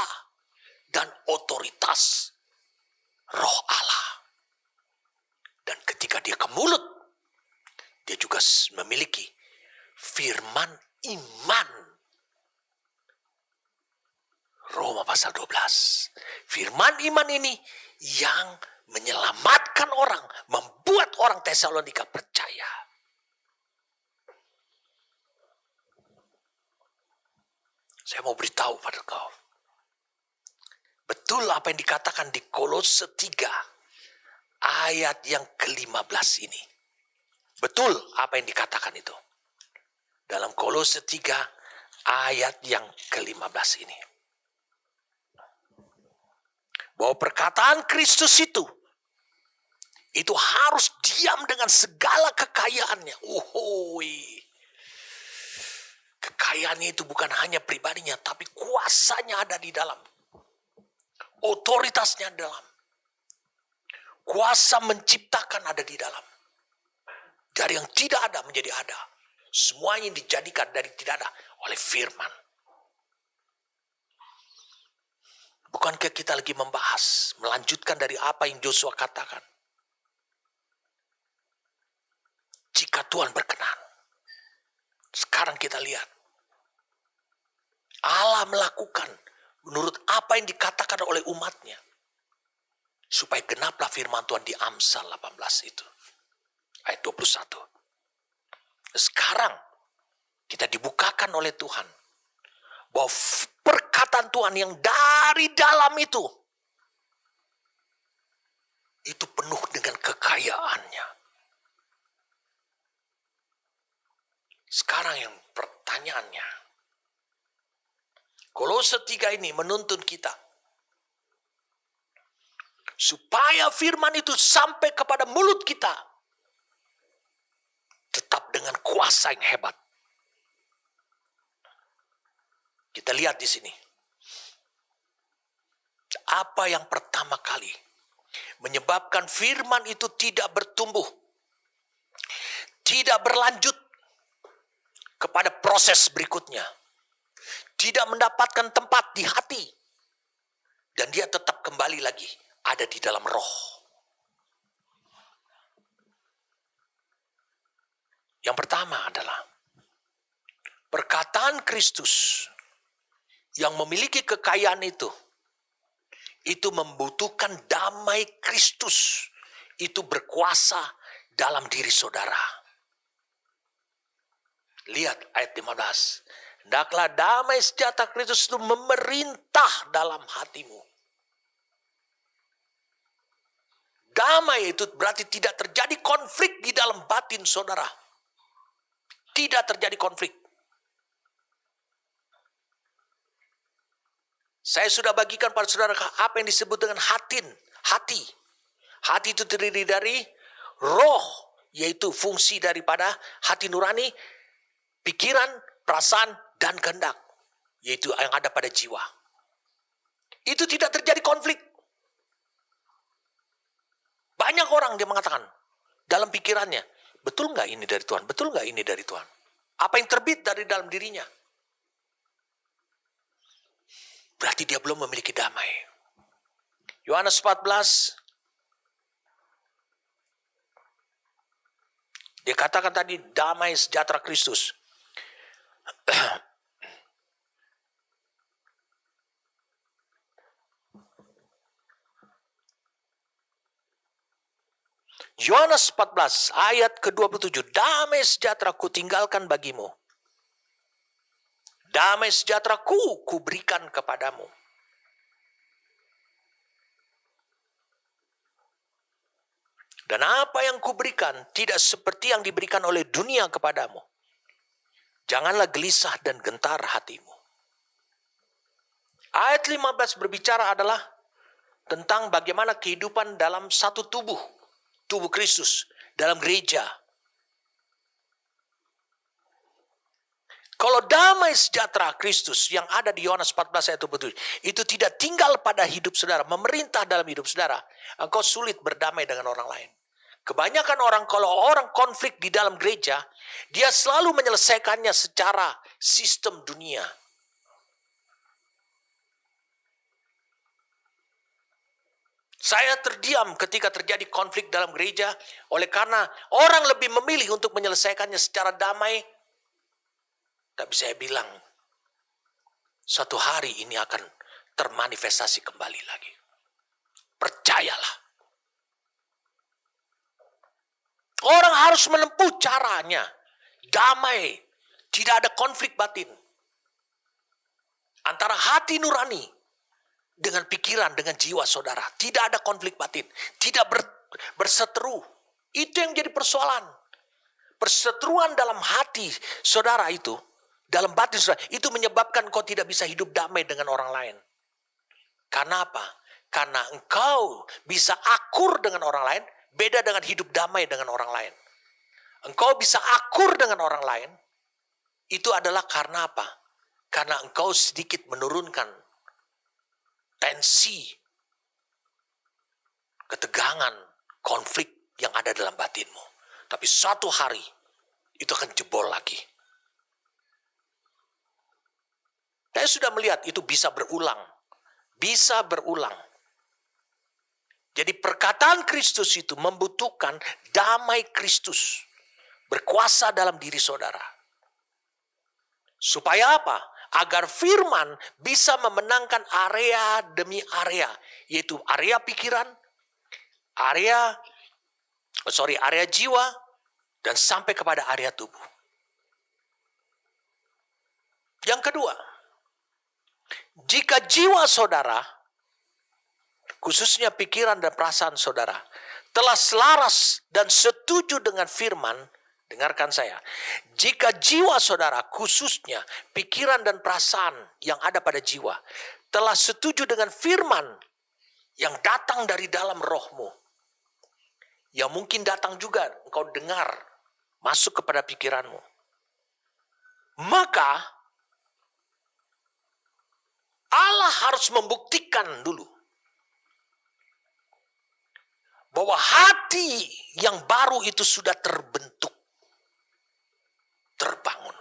dan otoritas roh Allah. Dan ketika dia ke mulut, dia juga memiliki firman iman. Roma pasal 12. Firman iman ini yang menyelamatkan orang, membuat orang Tesalonika percaya. Saya mau beritahu pada kau. Betul apa yang dikatakan di Kolose 3 ayat yang ke-15 ini. Betul apa yang dikatakan itu. Dalam Kolose 3 ayat yang ke-15 ini. Bahwa perkataan Kristus itu harus diam dengan segala kekayaannya. Kekayaannya itu bukan hanya pribadinya, tapi kuasanya ada di dalam. Otoritasnya dalam. Kuasa menciptakan ada di dalam. Dari yang tidak ada menjadi ada. Semuanya dijadikan dari tidak ada oleh firman. Bukankah kita lagi membahas, melanjutkan dari apa yang Joshua katakan? Jika Tuhan berkenan. Sekarang kita lihat. Allah berusaha melakukan menurut apa yang dikatakan oleh umatnya. Supaya genaplah firman Tuhan di Amsal 18 itu. Ayat 21. Sekarang kita dibukakan oleh Tuhan. Bahwa perkataan Tuhan yang dari dalam itu penuh dengan kekayaannya. Sekarang yang pertanyaannya, Kolose 3 ini menuntun kita supaya firman itu sampai kepada mulut kita tetap dengan kuasa yang hebat. Kita lihat di sini. Apa yang pertama kali menyebabkan firman itu tidak bertumbuh, tidak berlanjut kepada proses berikutnya, tidak mendapatkan tempat di hati, dan dia tetap kembali lagi ada di dalam roh. Yang pertama adalah perkataan Kristus yang memiliki kekayaan itu membutuhkan damai Kristus itu berkuasa dalam diri saudara. Lihat ayat 15. Hendaklah damai sejahtera Kristus itu memerintah dalam hatimu. Damai itu berarti tidak terjadi konflik di dalam batin saudara. Tidak terjadi konflik. Saya sudah bagikan pada saudara apa yang disebut dengan hati. Hati itu terdiri dari roh, yaitu fungsi daripada hati nurani, pikiran, perasaan, dan kehendak, yaitu yang ada pada jiwa. Itu tidak terjadi konflik. Banyak orang dia mengatakan dalam pikirannya, betul nggak ini dari Tuhan? Betul nggak ini dari Tuhan? Apa yang terbit dari dalam dirinya? Berarti dia belum memiliki damai. Yohanes 14. Dia katakan tadi damai sejahtera Kristus. Yohanes 14 ayat ke-27. Damai sejahtera ku tinggalkan bagimu. Damai sejahtera ku berikan kepadamu. Dan apa yang kuberikan tidak seperti yang diberikan oleh dunia kepadamu. Janganlah gelisah dan gentar hatimu. Ayat 15 berbicara adalah tentang bagaimana kehidupan dalam satu tubuh Kristus, dalam gereja. Kalau damai sejahtera Kristus yang ada di Yohanes 14 ayat 27 itu tidak tinggal pada hidup saudara, memerintah dalam hidup saudara, engkau sulit berdamai dengan orang lain. Kebanyakan orang, kalau orang konflik di dalam gereja, dia selalu menyelesaikannya secara sistem dunia. Saya terdiam ketika terjadi konflik dalam gereja, oleh karena orang lebih memilih untuk menyelesaikannya secara damai. Tapi saya bilang, suatu hari ini akan termanifestasi kembali lagi. Percayalah. Orang harus menempuh caranya. Damai. Tidak ada konflik batin. Antara hati nurani dengan pikiran, dengan jiwa saudara. Tidak ada konflik batin. Tidak berseteru. Itu yang jadi persoalan. Perseteruan dalam hati saudara itu, dalam batin saudara, itu menyebabkan kau tidak bisa hidup damai dengan orang lain. Karena apa? Karena engkau bisa akur dengan orang lain, beda dengan hidup damai dengan orang lain. Engkau bisa akur dengan orang lain, itu adalah karena apa? Karena engkau sedikit menurunkan tensi, ketegangan, konflik yang ada dalam batinmu. Tapi suatu hari, itu akan jebol lagi. Saya sudah melihat itu bisa berulang. Bisa berulang. Jadi perkataan Kristus itu membutuhkan damai Kristus berkuasa dalam diri saudara. Supaya apa? agar firman bisa memenangkan area demi area, yaitu area pikiran, area jiwa, dan sampai kepada area tubuh. Yang kedua, jika jiwa saudara, khususnya pikiran dan perasaan saudara, telah selaras dan setuju dengan firman, dengarkan saya. Jika jiwa saudara, khususnya pikiran dan perasaan yang ada pada jiwa, telah setuju dengan firman yang datang dari dalam rohmu, yang mungkin datang juga engkau dengar, masuk kepada pikiranmu, maka Allah harus membuktikan dulu bahwa hati yang baru itu sudah terbentuk, terbangun.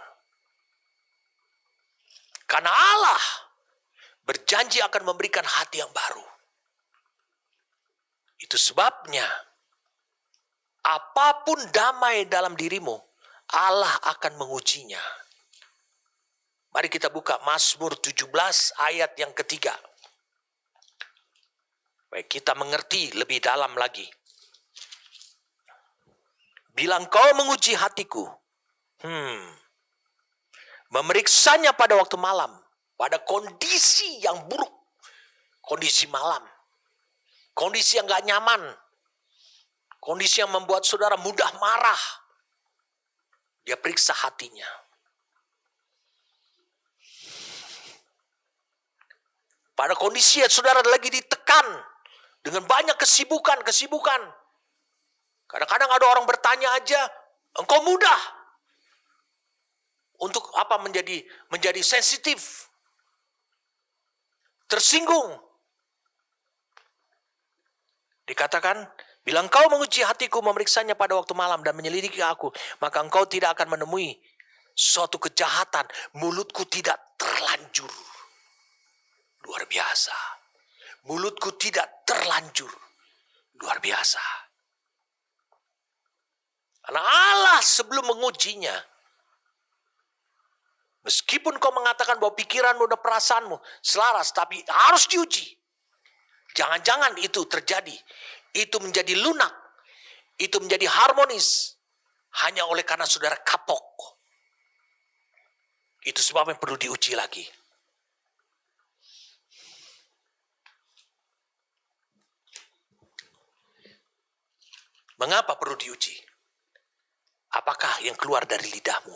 Karena Allah berjanji akan memberikan hati yang baru. Itu sebabnya apapun damai dalam dirimu, Allah akan mengujinya. Mari kita buka Mazmur 17 ayat yang ketiga. Baik, kita mengerti lebih dalam lagi. Bila engkau menguji hatiku, memeriksanya pada waktu malam, pada kondisi yang buruk, kondisi malam, kondisi yang gak nyaman, kondisi yang membuat saudara mudah marah, dia periksa hatinya. Pada kondisi yang saudara lagi ditekan dengan banyak kesibukan. Kadang-kadang ada orang bertanya aja, engkau mudah untuk menjadi sensitif, tersinggung. Dikatakan, bila engkau menguji hatiku, memeriksanya pada waktu malam dan menyelidiki aku, maka engkau tidak akan menemui suatu kejahatan. Mulutku tidak terlanjur. Luar biasa. Mulutku tidak terlanjur. Luar biasa. Karena Allah sebelum mengujinya, meskipun kau mengatakan bahwa pikiranmu dan perasaanmu selaras, tapi harus diuji. Jangan-jangan itu terjadi. Itu menjadi lunak. Itu menjadi harmonis. Hanya oleh karena saudara kapok. Itu sebabnya perlu diuji lagi. Mengapa perlu diuji? Apakah yang keluar dari lidahmu?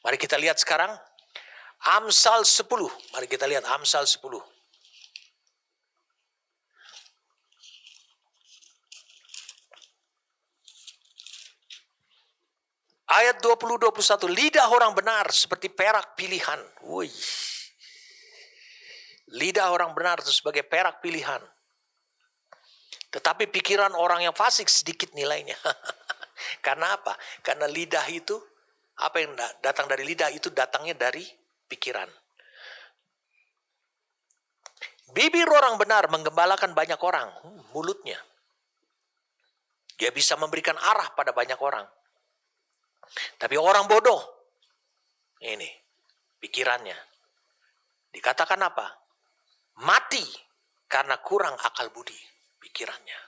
Mari kita lihat sekarang Amsal 10. Mari kita lihat Amsal 10. Ayat 20-21. Lidah orang benar seperti perak pilihan. Wih. Lidah orang benar itu sebagai perak pilihan. Tetapi pikiran orang yang fasik sedikit nilainya. Karena apa? Karena lidah itu, apa yang datang dari lidah itu datangnya dari pikiran. Bibir orang benar menggembalakan banyak orang. Mulutnya. Dia bisa memberikan arah pada banyak orang. Tapi orang bodoh, ini pikirannya. Dikatakan apa? Mati karena kurang akal budi. Pikirannya.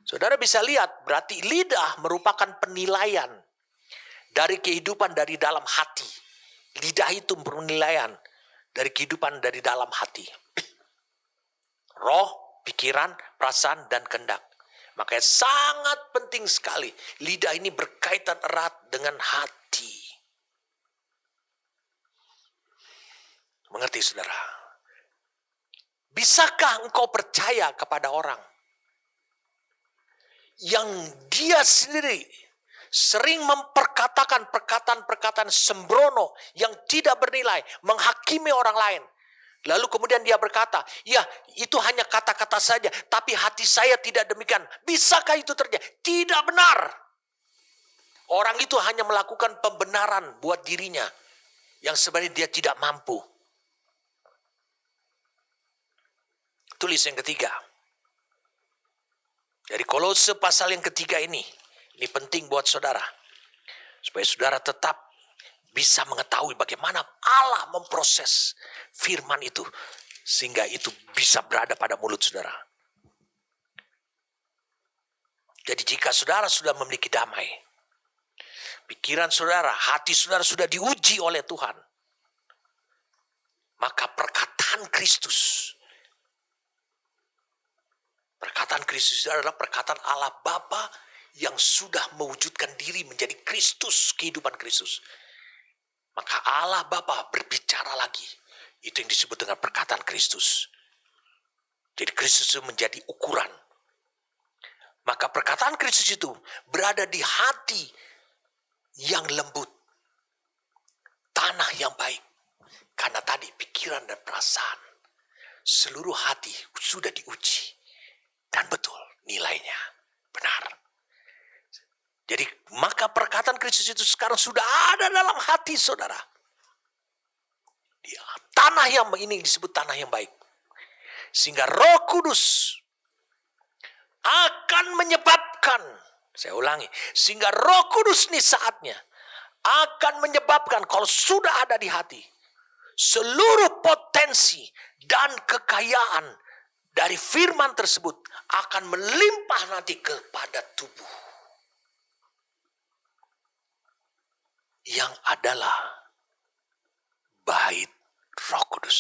Saudara bisa lihat, berarti lidah merupakan penilaian dari kehidupan dari dalam hati. Lidah itu penilaian dari kehidupan dari dalam hati. Roh, pikiran, perasaan, dan kehendak. Makanya sangat penting sekali. Lidah ini berkaitan erat dengan hati. Mengerti saudara? Bisakah engkau percaya kepada orang yang dia sendiri sering memperkatakan perkataan-perkataan sembrono yang tidak bernilai, menghakimi orang lain. Lalu kemudian dia berkata, ya itu hanya kata-kata saja, tapi hati saya tidak demikian. Bisakah itu terjadi? Tidak benar. Orang itu hanya melakukan pembenaran buat dirinya yang sebenarnya dia tidak mampu. Tulis yang ketiga. Dari Kolose pasal yang ketiga ini penting buat saudara. Supaya saudara tetap bisa mengetahui bagaimana Allah memproses firman itu sehingga itu bisa berada pada mulut saudara. Jadi jika saudara sudah memiliki damai, pikiran saudara, hati saudara sudah diuji oleh Tuhan, maka perkataan Kristus adalah perkataan Allah Bapa yang sudah mewujudkan diri menjadi Kristus, kehidupan Kristus. Maka Allah Bapa berbicara lagi. Itu yang disebut dengan perkataan Kristus. Jadi Kristus itu menjadi ukuran. Maka perkataan Kristus itu berada di hati yang lembut. Tanah yang baik. Karena tadi pikiran dan perasaan. Seluruh hati sudah diuji. Dan betul nilainya benar. Jadi maka perkataan Kristus itu sekarang sudah ada dalam hati saudara. Tanah yang ini disebut tanah yang baik. Sehingga Roh Kudus akan menyebabkan, saya ulangi, sehingga Roh Kudus nih saatnya akan menyebabkan kalau sudah ada di hati, seluruh potensi dan kekayaan dari firman tersebut akan melimpah nanti kepada tubuh. Yang adalah bait Roh Kudus.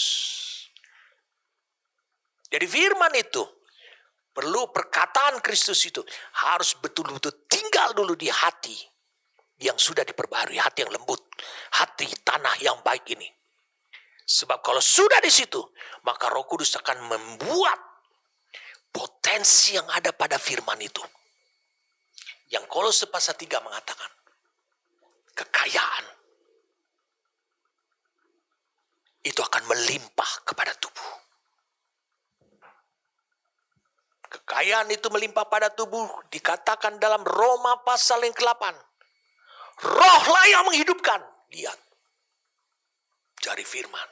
Jadi firman itu perlu perkataan Kristus itu harus betul-betul tinggal dulu di hati yang sudah diperbarui, hati yang lembut, hati tanah yang baik ini. Sebab kalau sudah di situ, maka Roh Kudus akan membuat potensi yang ada pada firman itu. Yang Kolose pasal 3 mengatakan, kekayaan itu akan melimpah kepada tubuh. Kekayaan itu melimpah pada tubuh dikatakan dalam Roma pasal yang ke-8. Rohlah yang menghidupkan. Lihat. Cari firman.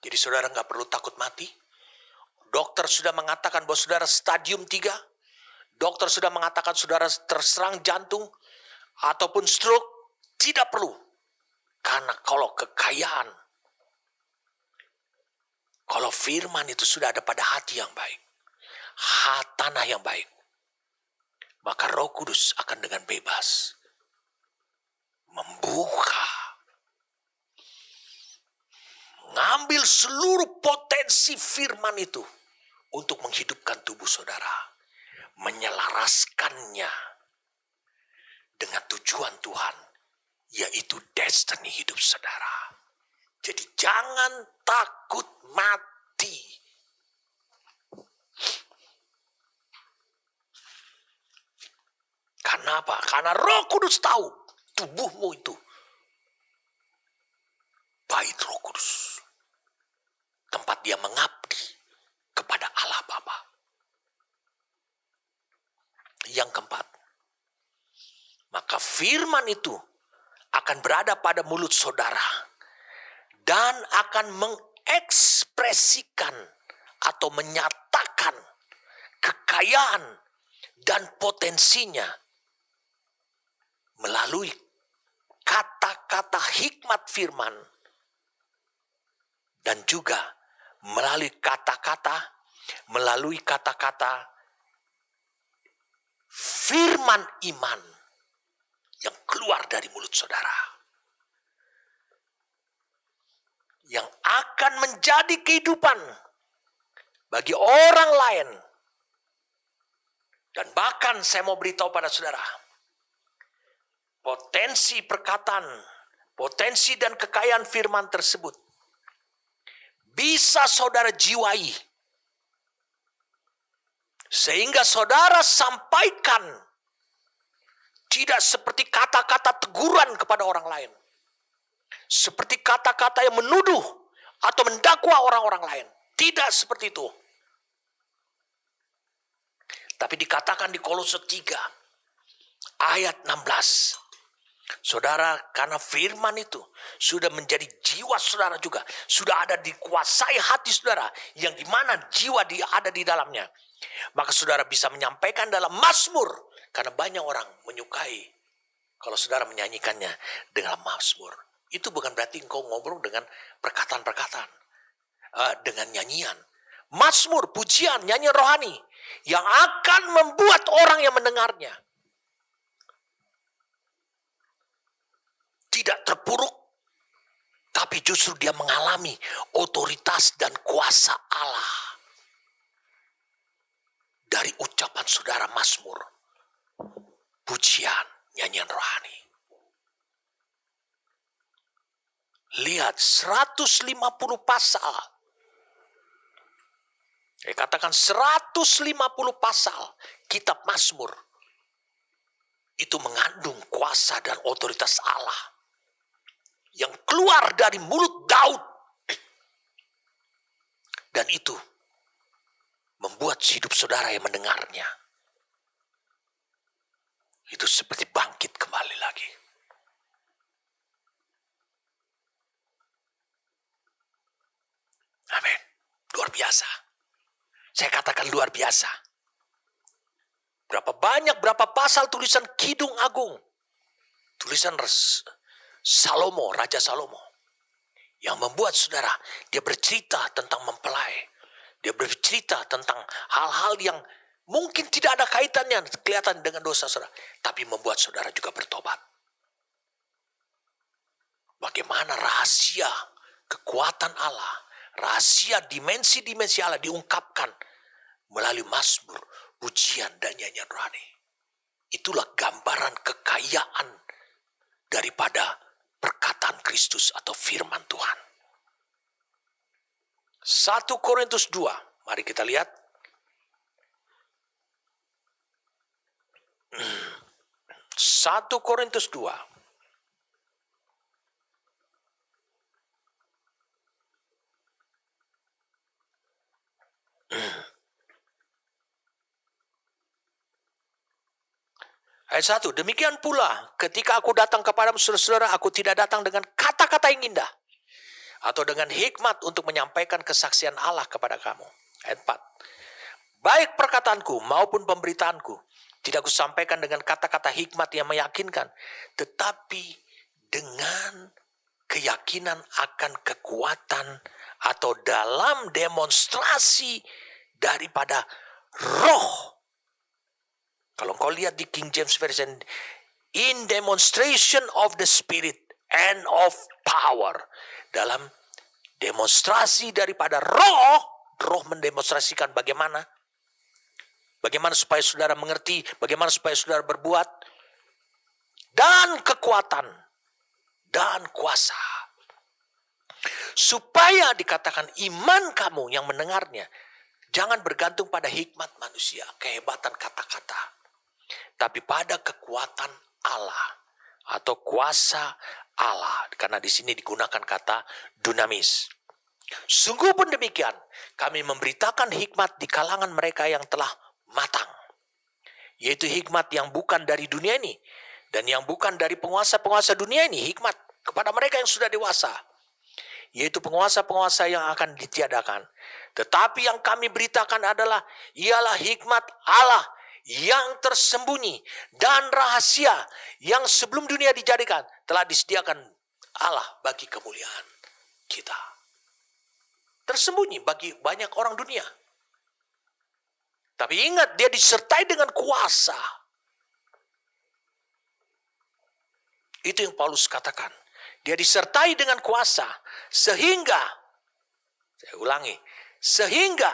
Jadi saudara gak perlu takut mati. Dokter sudah mengatakan bahwa saudara stadium 3. Dokter sudah mengatakan saudara terserang jantung ataupun stroke. Tidak perlu. Karena kalau kekayaan, kalau firman itu sudah ada pada hati yang baik, tanah yang baik, maka Roh Kudus akan dengan bebas membuka, mengambil seluruh potensi firman itu untuk menghidupkan tubuh saudara, menyelaraskannya dengan tujuan Tuhan, yaitu destiny hidup saudara. Jadi jangan takut mati. Karena apa? Karena Roh Kudus tahu tubuhmu itu bait Roh Kudus. Tempat dia mengabdi kepada Allah Bapa. Yang keempat, maka firman itu akan berada pada mulut saudara dan akan mengekspresikan atau menyatakan kekayaan dan potensinya melalui kata-kata hikmat firman dan juga melalui kata-kata firman iman yang keluar dari mulut saudara, yang akan menjadi kehidupan bagi orang lain. Dan bahkan saya mau beritahu pada saudara, potensi perkataan, potensi dan kekayaan firman tersebut bisa saudara jiwai. Sehingga saudara sampaikan tidak seperti kata-kata teguran kepada orang lain. Seperti kata-kata yang menuduh atau mendakwa orang-orang lain. Tidak seperti itu. Tapi dikatakan di Kolose 3 ayat 16. Saudara, karena firman itu sudah menjadi jiwa saudara juga. Sudah ada dikuasai hati saudara. Yang dimana jiwa dia ada di dalamnya. Maka saudara bisa menyampaikan dalam Mazmur. Karena banyak orang menyukai Kalau saudara menyanyikannya dengan mazmur, itu bukan berarti engkau ngobrol dengan perkataan-perkataan, dengan nyanyian. Mazmur, pujian, nyanyian rohani yang akan membuat orang yang mendengarnya tidak terpuruk, tapi justru dia mengalami otoritas dan kuasa Allah dari ucapan saudara mazmur, pujian, nyanyian rohani. Lihat 150 pasal. Saya katakan 150 pasal kitab Mazmur itu mengandung kuasa dan otoritas Allah yang keluar dari mulut Daud. Dan itu membuat hidup saudara yang mendengarnya itu seperti bangkit kembali lagi. Amin. Luar biasa. Saya katakan luar biasa. Berapa pasal tulisan Kidung Agung. Tulisan Salomo, Raja Salomo. Yang membuat saudara, dia bercerita tentang mempelai. Dia bercerita tentang hal-hal yang mungkin tidak ada kaitannya kelihatan dengan dosa saudara. Tapi membuat saudara juga bertobat. Bagaimana rahasia kekuatan Allah, rahasia dimensi-dimensi Allah diungkapkan melalui mazmur, pujian, dan nyanyian rohani. Itulah gambaran kekayaan daripada perkataan Kristus atau firman Tuhan. 1 Korintus 2, mari kita lihat. 1 Korintus 2. Ayat 1, demikian pula ketika aku datang kepadamu saudara-saudara, aku tidak datang dengan kata-kata yang indah atau dengan hikmat untuk menyampaikan kesaksian Allah kepada kamu. Ayat 4, baik perkataanku maupun pemberitaanku tidak kusampaikan dengan kata-kata hikmat yang meyakinkan, tetapi dengan keyakinan akan kekuatan atau dalam demonstrasi daripada roh. Kalau kau lihat di King James Version, in demonstration of the Spirit and of power. Dalam demonstrasi daripada roh, roh mendemonstrasikan bagaimana supaya saudara mengerti, bagaimana supaya saudara berbuat, dan kekuatan, dan kuasa. Supaya dikatakan iman kamu yang mendengarnya, jangan bergantung pada hikmat manusia, kehebatan kata-kata. Tapi pada kekuatan Allah atau kuasa Allah, karena di sini digunakan kata dunamis. Sungguh pun demikian, kami memberitakan hikmat di kalangan mereka yang telah matang, yaitu hikmat yang bukan dari dunia ini dan yang bukan dari penguasa-penguasa dunia ini, hikmat kepada mereka yang sudah dewasa, yaitu penguasa-penguasa yang akan ditiadakan. Tetapi yang kami beritakan ialah hikmat Allah yang tersembunyi dan rahasia yang sebelum dunia dijadikan telah disediakan Allah bagi kemuliaan kita. Tersembunyi bagi banyak orang dunia. Tapi ingat, dia disertai dengan kuasa. Itu yang Paulus katakan. Dia disertai dengan kuasa sehingga, saya ulangi, sehingga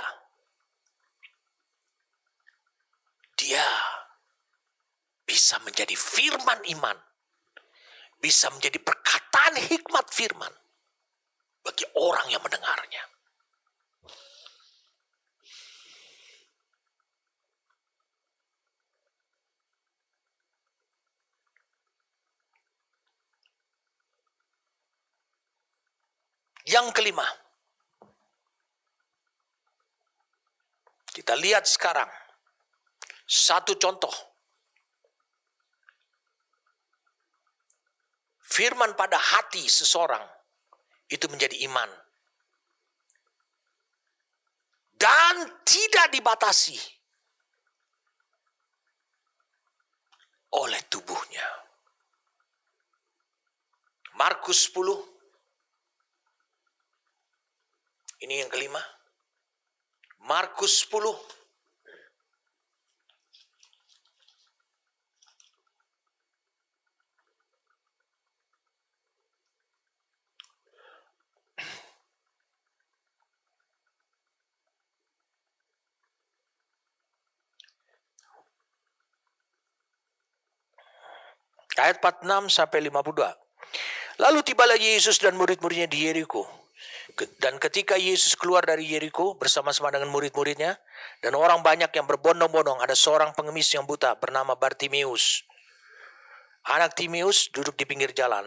dia bisa menjadi firman iman, bisa menjadi perkataan hikmat firman bagi orang yang mendengarnya. Yang kelima, kita lihat sekarang satu contoh. Firman pada hati seseorang itu menjadi iman. Dan tidak dibatasi oleh tubuhnya. Markus 10. Ini yang kelima. Markus 10. Ayat 46 sampai 52. Lalu tibalah Yesus dan murid-muridnya di Yeriko. Dan ketika Yesus keluar dari Yeriko bersama-sama dengan murid-muridnya, dan orang banyak yang berbondong-bondong, ada seorang pengemis yang buta bernama Bartimeus. Anak Timeus duduk di pinggir jalan.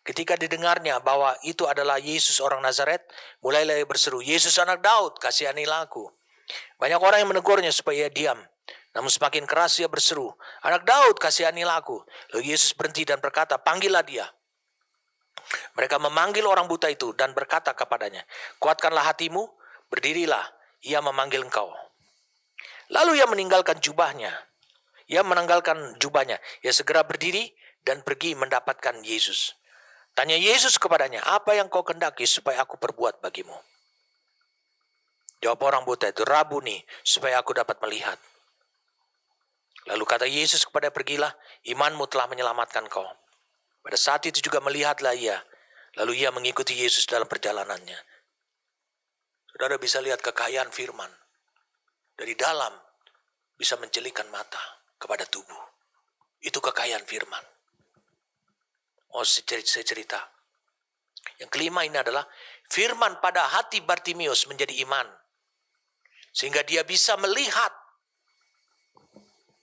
Ketika didengarnya bahwa itu adalah Yesus orang Nazaret, mulailah ia berseru, Yesus anak Daud, kasihanilah aku. Banyak orang yang menegurnya supaya ia diam. Namun semakin keras ia berseru, anak Daud, kasihanilah aku. Lalu Yesus berhenti dan berkata, panggillah dia. Mereka memanggil orang buta itu dan berkata kepadanya, kuatkanlah hatimu, berdirilah, ia memanggil engkau. Lalu ia menanggalkan jubahnya. Ia segera berdiri dan pergi mendapatkan Yesus. Tanya Yesus kepadanya, apa yang kau kehendaki supaya aku perbuat bagimu? Jawab orang buta itu, Rabuni, supaya aku dapat melihat. Lalu kata Yesus kepada pergilah, imanmu telah menyelamatkan kau. Pada saat itu juga melihatlah ia. Lalu ia mengikuti Yesus dalam perjalanannya. Saudara bisa lihat kekayaan firman. Dari dalam bisa mencelikkan mata kepada tubuh. Itu kekayaan firman. Saya cerita. Yang kelima ini adalah firman pada hati Bartimeus menjadi iman. Sehingga dia bisa melihat.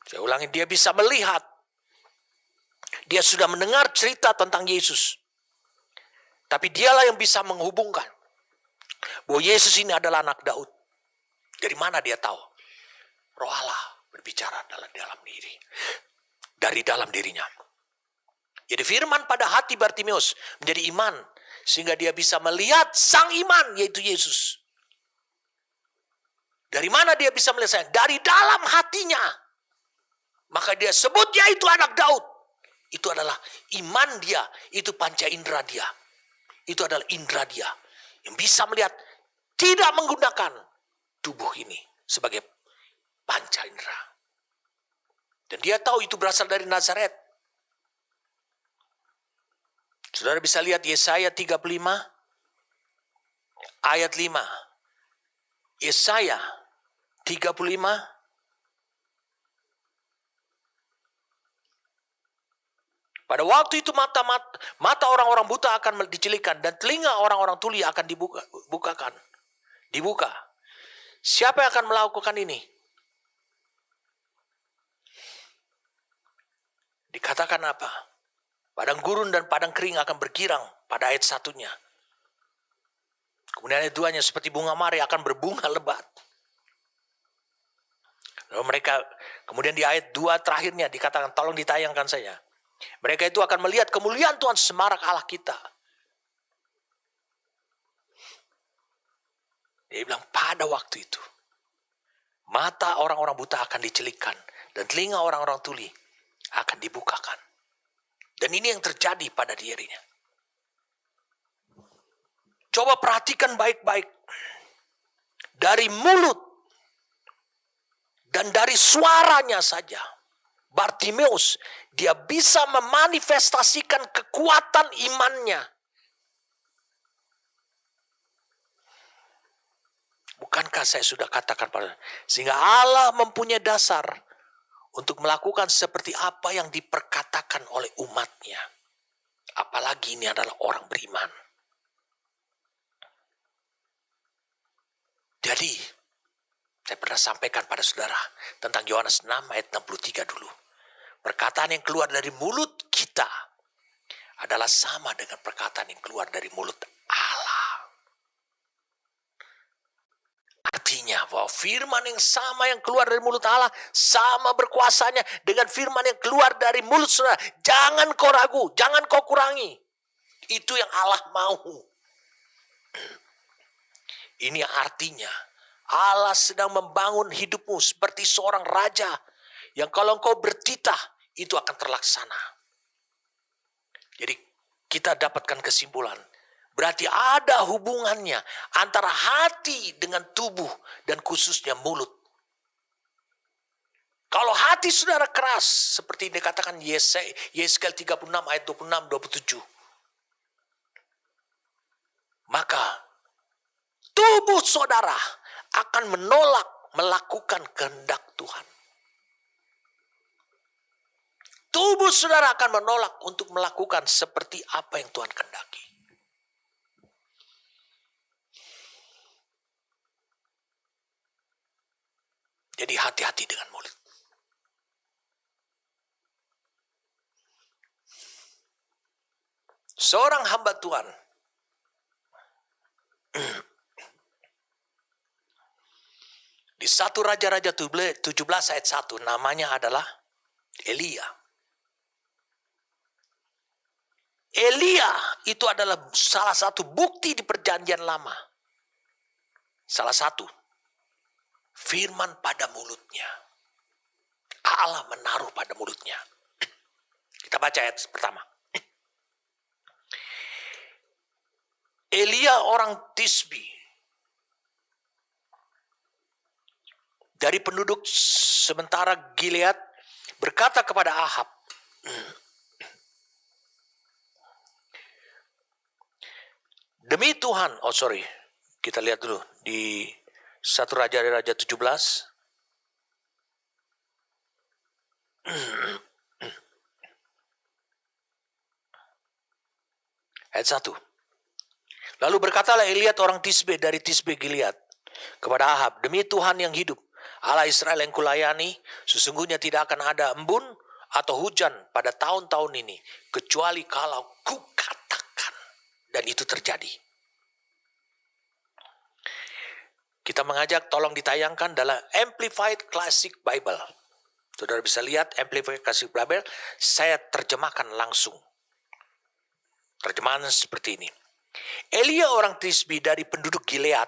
Saya ulangi, dia bisa melihat. Dia sudah mendengar cerita tentang Yesus. Tapi dialah yang bisa menghubungkan bahwa Yesus ini adalah anak Daud. Dari mana dia tahu? Roh Allah berbicara dalam diri. Dari dalam dirinya. Jadi firman pada hati Bartimeus menjadi iman. Sehingga dia bisa melihat sang iman, yaitu Yesus. Dari mana dia bisa melihat? Dari dalam hatinya. Maka dia sebutnya itu anak Daud. Itu adalah iman dia. Itu panca indera dia. Itu adalah indera dia. Yang bisa melihat. Tidak menggunakan tubuh ini. Sebagai panca indera. Dan dia tahu itu berasal dari Nazaret. Saudara bisa lihat Yesaya 35. Ayat 5. Yesaya 35. Pada waktu itu mata orang-orang buta akan dicelikan dan telinga orang-orang tuli akan dibuka. Siapa yang akan melakukan ini? Dikatakan apa? Padang gurun dan padang kering akan bergirang pada ayat 1-nya. Kemudian ayat 2-nya seperti bunga mawar akan berbunga lebat. Lalu kemudian di ayat 2 terakhirnya dikatakan, tolong ditayangkan saja. Mereka itu akan melihat kemuliaan Tuhan semarak Allah kita. Dia bilang pada waktu itu. Mata orang-orang buta akan dicelikkan. Dan telinga orang-orang tuli akan dibukakan. Dan ini yang terjadi pada dirinya. Coba perhatikan baik-baik. Dari mulut. Dan dari suaranya saja. Bartimeus, dia bisa memanifestasikan kekuatan imannya. Bukankah saya sudah katakan pada sehingga Allah mempunyai dasar untuk melakukan seperti apa yang diperkatakan oleh umatnya. Apalagi ini adalah orang beriman. Jadi, saya pernah sampaikan pada saudara tentang Yohanes 6 ayat 63 dulu. Perkataan yang keluar dari mulut kita adalah sama dengan perkataan yang keluar dari mulut Allah. Artinya bahwa firman yang sama yang keluar dari mulut Allah sama berkuasanya dengan firman yang keluar dari mulut saudara. Jangan kau ragu, jangan kau kurangi. Itu yang Allah mau. Ini artinya Allah sedang membangun hidupmu seperti seorang raja. Yang kalau engkau bertitah, itu akan terlaksana. Jadi kita dapatkan kesimpulan. Berarti ada hubungannya antara hati dengan tubuh dan khususnya mulut. Kalau hati saudara keras, seperti dikatakan Yesaya 36 ayat 26-27. Maka tubuh saudara akan menolak melakukan kehendak Tuhan. Tubuh saudara akan menolak untuk melakukan seperti apa yang Tuhan kehendaki. Jadi hati-hati dengan mulut. Seorang hamba Tuhan di 1 Raja-Raja 17 ayat 1 namanya adalah Elia. Elia itu adalah salah satu bukti di perjanjian lama. Salah satu. Firman pada mulutnya. Allah menaruh pada mulutnya. Kita baca ayat pertama. Elia orang Tisbi. Dari penduduk sementara Gilead berkata kepada Ahab. Demi Tuhan, kita lihat dulu di 1 Raja-Raja 17. Ayat 1. Lalu berkatalah Elia orang Tisbe dari Tisbe Gilead kepada Ahab, demi Tuhan yang hidup, Allah Israel yang kulayani, sesungguhnya tidak akan ada embun atau hujan pada tahun-tahun ini, kecuali kalau kukatakan. Dan itu terjadi. Kita mengajak tolong ditayangkan dalam Amplified Classic Bible. Saudara bisa lihat Amplified Classic Bible, saya terjemahkan langsung. Terjemahan seperti ini. Elia orang Tisbi dari penduduk Gilead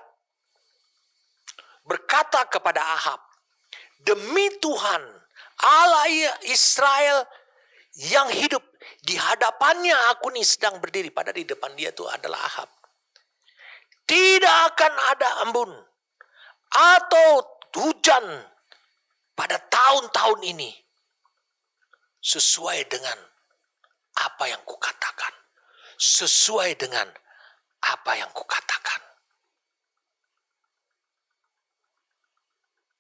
berkata kepada Ahab, demi Tuhan Allah Israel yang hidup, di hadapannya aku nih sedang berdiri. Padahal di depan dia itu adalah Ahab. Tidak akan ada embun atau hujan pada tahun-tahun ini sesuai dengan apa yang kukatakan. Sesuai dengan apa yang kukatakan.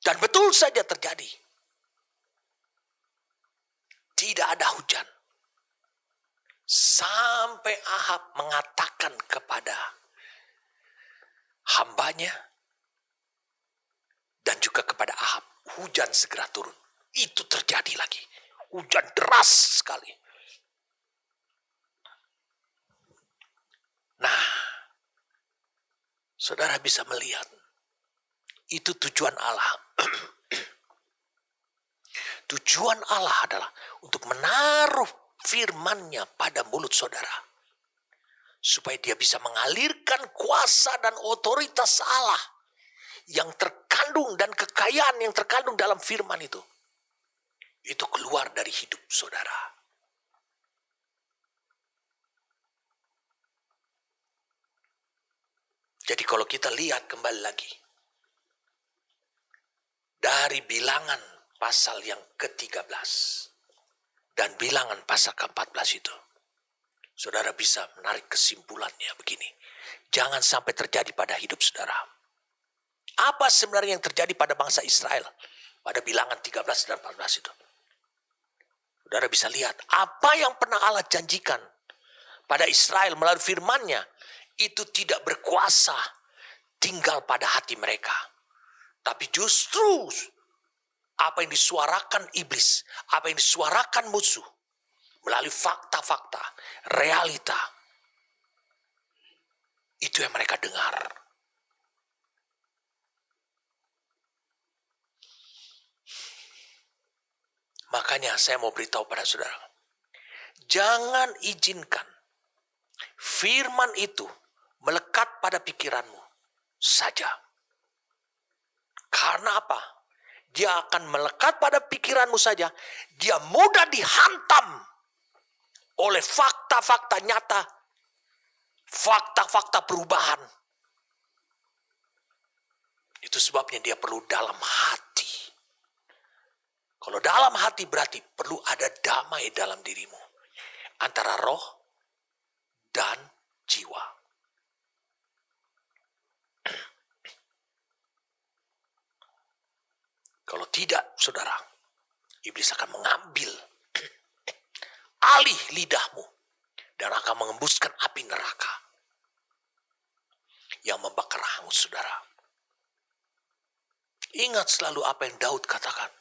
Dan betul saja terjadi. Tidak ada hujan. Sampai Ahab mengatakan kepada hambanya dan juga kepada Ahab, hujan segera turun. Itu terjadi lagi. Hujan deras sekali. Nah, saudara bisa melihat, itu tujuan Allah. Tujuan Allah adalah untuk menaruh firman-Nya pada mulut saudara. Supaya dia bisa mengalirkan kuasa dan otoritas Allah yang terkandung dan kekayaan yang terkandung dalam firman itu. Itu keluar dari hidup saudara. Jadi kalau kita lihat kembali lagi. Dari bilangan pasal yang ke-13. Dan bilangan pasal ke-14 itu. Saudara bisa menarik kesimpulannya begini. Jangan sampai terjadi pada hidup saudara. Apa sebenarnya yang terjadi pada bangsa Israel? Pada bilangan 13 dan 14 itu. Saudara bisa lihat. Apa yang pernah Allah janjikan pada Israel melalui firman-Nya. Itu tidak berkuasa tinggal pada hati mereka. Tapi justru apa yang disuarakan iblis, apa yang disuarakan musuh, melalui fakta-fakta, realita, itu yang mereka dengar. Makanya saya mau beritahu pada saudara, jangan izinkan firman itu melekat pada pikiranmu saja. Karena apa? Dia akan melekat pada pikiranmu saja. Dia mudah dihantam oleh fakta-fakta nyata, fakta-fakta perubahan. Itu sebabnya dia perlu dalam hati. Kalau dalam hati berarti perlu ada damai dalam dirimu antara roh dan jiwa. Kalau tidak, saudara, iblis akan mengambil alih lidahmu dan akan mengembuskan api neraka yang membakar hangus, saudara. Ingat selalu apa yang Daud katakan.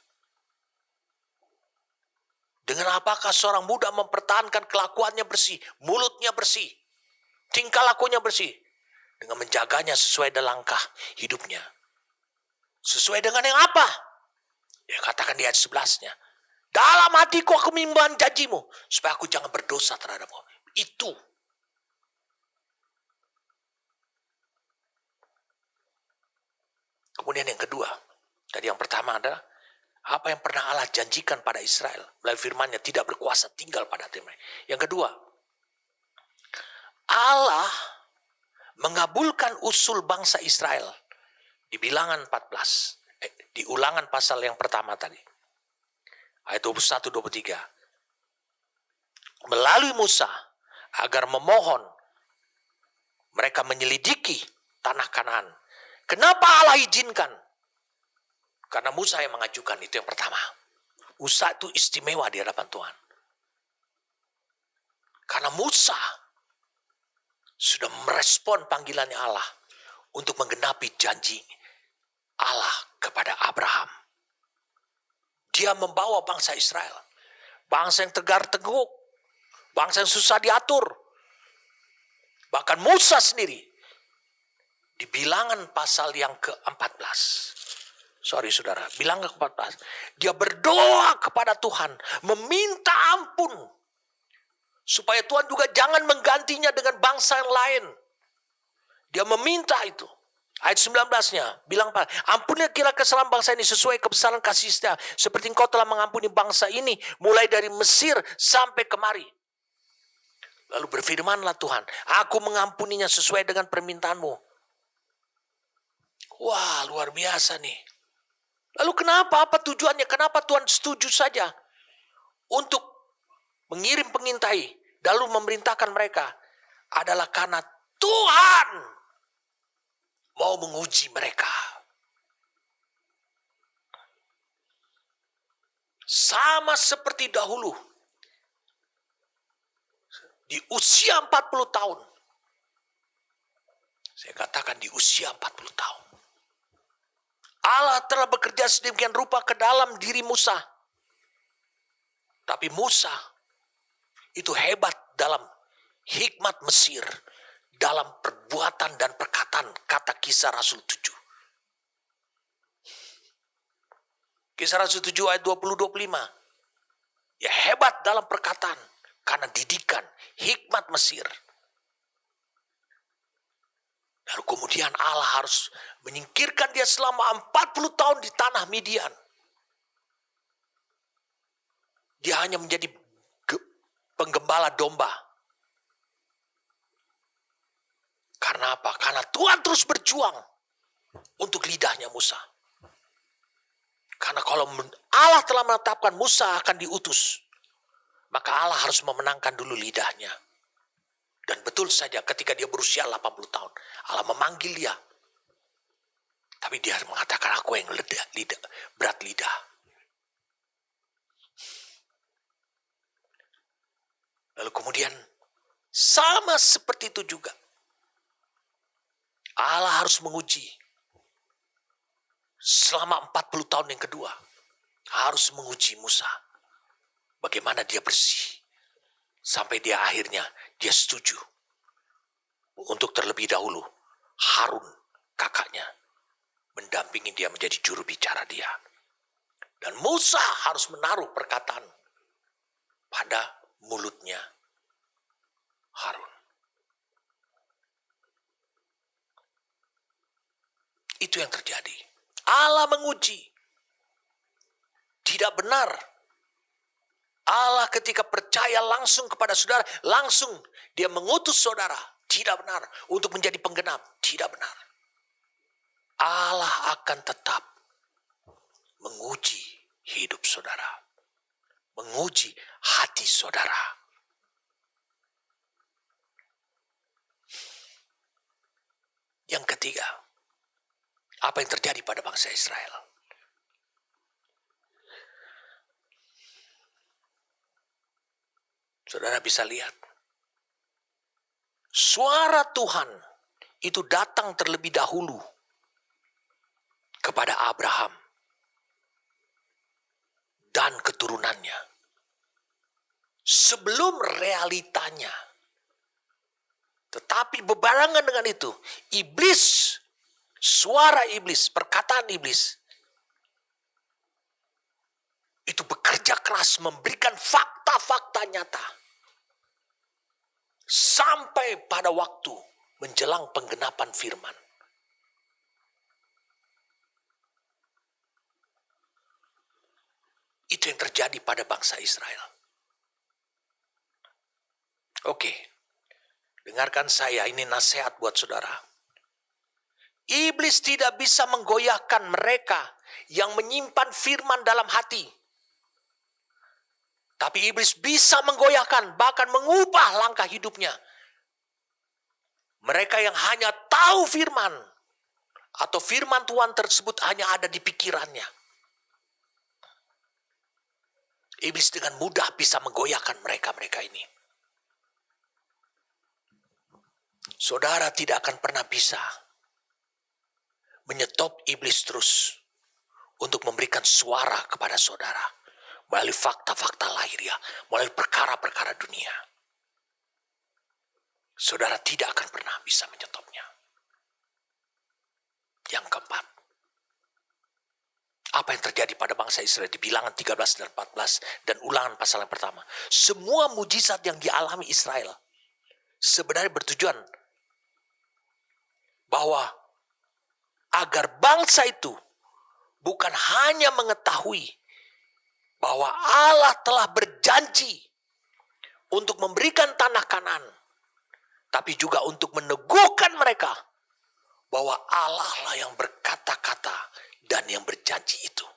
Dengan apakah seorang muda mempertahankan kelakuannya bersih, mulutnya bersih, tingkah lakunya bersih, dengan menjaganya sesuai dengan langkah hidupnya. Sesuai dengan yang apa? Dia katakan di ayat 11-nya. Dalam hatiku aku menimbang janjimu, supaya aku jangan berdosa terhadapmu. Itu. Kemudian yang kedua, tadi yang pertama adalah apa yang pernah Allah janjikan pada Israel melalui firman-Nya tidak berkuasa tinggal pada hati mereka. Yang kedua, Allah mengabulkan usul bangsa Israel di Bilangan 14, di Ulangan pasal yang pertama tadi, ayat 21-23, melalui Musa agar memohon mereka menyelidiki tanah Kanaan. Kenapa Allah izinkan? Karena Musa yang mengajukan, itu yang pertama. Musa itu istimewa di hadapan Tuhan. Karena Musa sudah merespon panggilannya Allah untuk menggenapi janji Allah kepada Abraham. Dia membawa bangsa Israel, bangsa yang tegar teguk, bangsa yang susah diatur. Bahkan Musa sendiri di Bilangan pasal yang ke-14. Saudara, Bilangan ke-14. Dia berdoa kepada Tuhan, meminta ampun supaya Tuhan juga jangan menggantinya dengan bangsa yang lain. Dia meminta itu. Ayat 19-nya bilang, ampunilah kira kesalahan bangsa ini sesuai kebesaran kasih setia, seperti engkau telah mengampuni bangsa ini mulai dari Mesir sampai kemari. Lalu berfirmanlah Tuhan, aku mengampuninya sesuai dengan permintaanmu. Wah, luar biasa nih. Lalu kenapa? Apa tujuannya? Kenapa Tuhan setuju saja untuk mengirim pengintai lalu memerintahkan mereka? Adalah karena Tuhan mau menguji mereka. Sama seperti dahulu. Di usia 40 tahun. Saya katakan di usia 40 tahun. Allah telah bekerja sedemikian rupa ke dalam diri Musa. Tapi Musa itu hebat dalam hikmat Mesir, dalam perbuatan dan perkataan, kata Kisah Rasul 7. Kisah Rasul 7 ayat 20-25. Ya hebat dalam perkataan, karena didikan, hikmat Mesir. Lalu kemudian Allah harus menyingkirkan dia selama 40 tahun di tanah Midian. Dia hanya menjadi penggembala domba. Karena apa? Karena Tuhan terus berjuang untuk lidahnya Musa. Karena kalau Allah telah menetapkan Musa akan diutus, maka Allah harus memenangkan dulu lidahnya. Dan betul saja ketika dia berusia 80 tahun, Allah memanggil dia. Tapi dia mengatakan, aku yang berat lidah. Lalu kemudian sama seperti itu juga. Allah harus menguji. Selama 40 tahun yang kedua, harus menguji Musa. Bagaimana dia bersih. Sampai dia akhirnya, dia setuju. Untuk terlebih dahulu, Harun, kakaknya, mendampingi dia menjadi juru bicara dia. Dan Musa harus menaruh perkataan pada mulutnya Harun. Itu yang terjadi. Allah menguji. Tidak benar Allah ketika percaya langsung kepada saudara, langsung dia mengutus saudara. Tidak benar. Untuk menjadi penggenap. Tidak benar. Allah akan tetap menguji hidup saudara. Menguji hati saudara. Yang ketiga, apa yang terjadi pada bangsa Israel? Saudara bisa lihat, suara Tuhan itu datang terlebih dahulu kepada Abraham dan keturunannya. Sebelum realitanya. Tetapi berbarengan dengan itu, iblis, suara iblis, perkataan iblis, itu bekerja keras memberikan fakta-fakta nyata. Sampai pada waktu menjelang penggenapan firman. Itu yang terjadi pada bangsa Israel. Oke, dengarkan saya, ini nasihat buat saudara. Iblis tidak bisa menggoyahkan mereka yang menyimpan firman dalam hati. Tapi iblis bisa menggoyahkan, bahkan mengubah langkah hidupnya. Mereka yang hanya tahu firman, atau firman Tuhan tersebut hanya ada di pikirannya. Iblis dengan mudah bisa menggoyahkan mereka-mereka ini. Saudara tidak akan pernah bisa menyetop iblis terus untuk memberikan suara kepada saudara melalui fakta-fakta lahiriah, melalui perkara-perkara dunia. Saudara tidak akan pernah bisa menyetopnya. Yang keempat, apa yang terjadi pada bangsa Israel di Bilangan 13 dan 14 dan Ulangan pasal yang pertama. Semua mujizat yang dialami Israel sebenarnya bertujuan bahwa agar bangsa itu bukan hanya mengetahui bahwa Allah telah berjanji untuk memberikan tanah Kanaan, tapi juga untuk meneguhkan mereka bahwa Allah lah yang berkata-kata dan yang berjanji itu.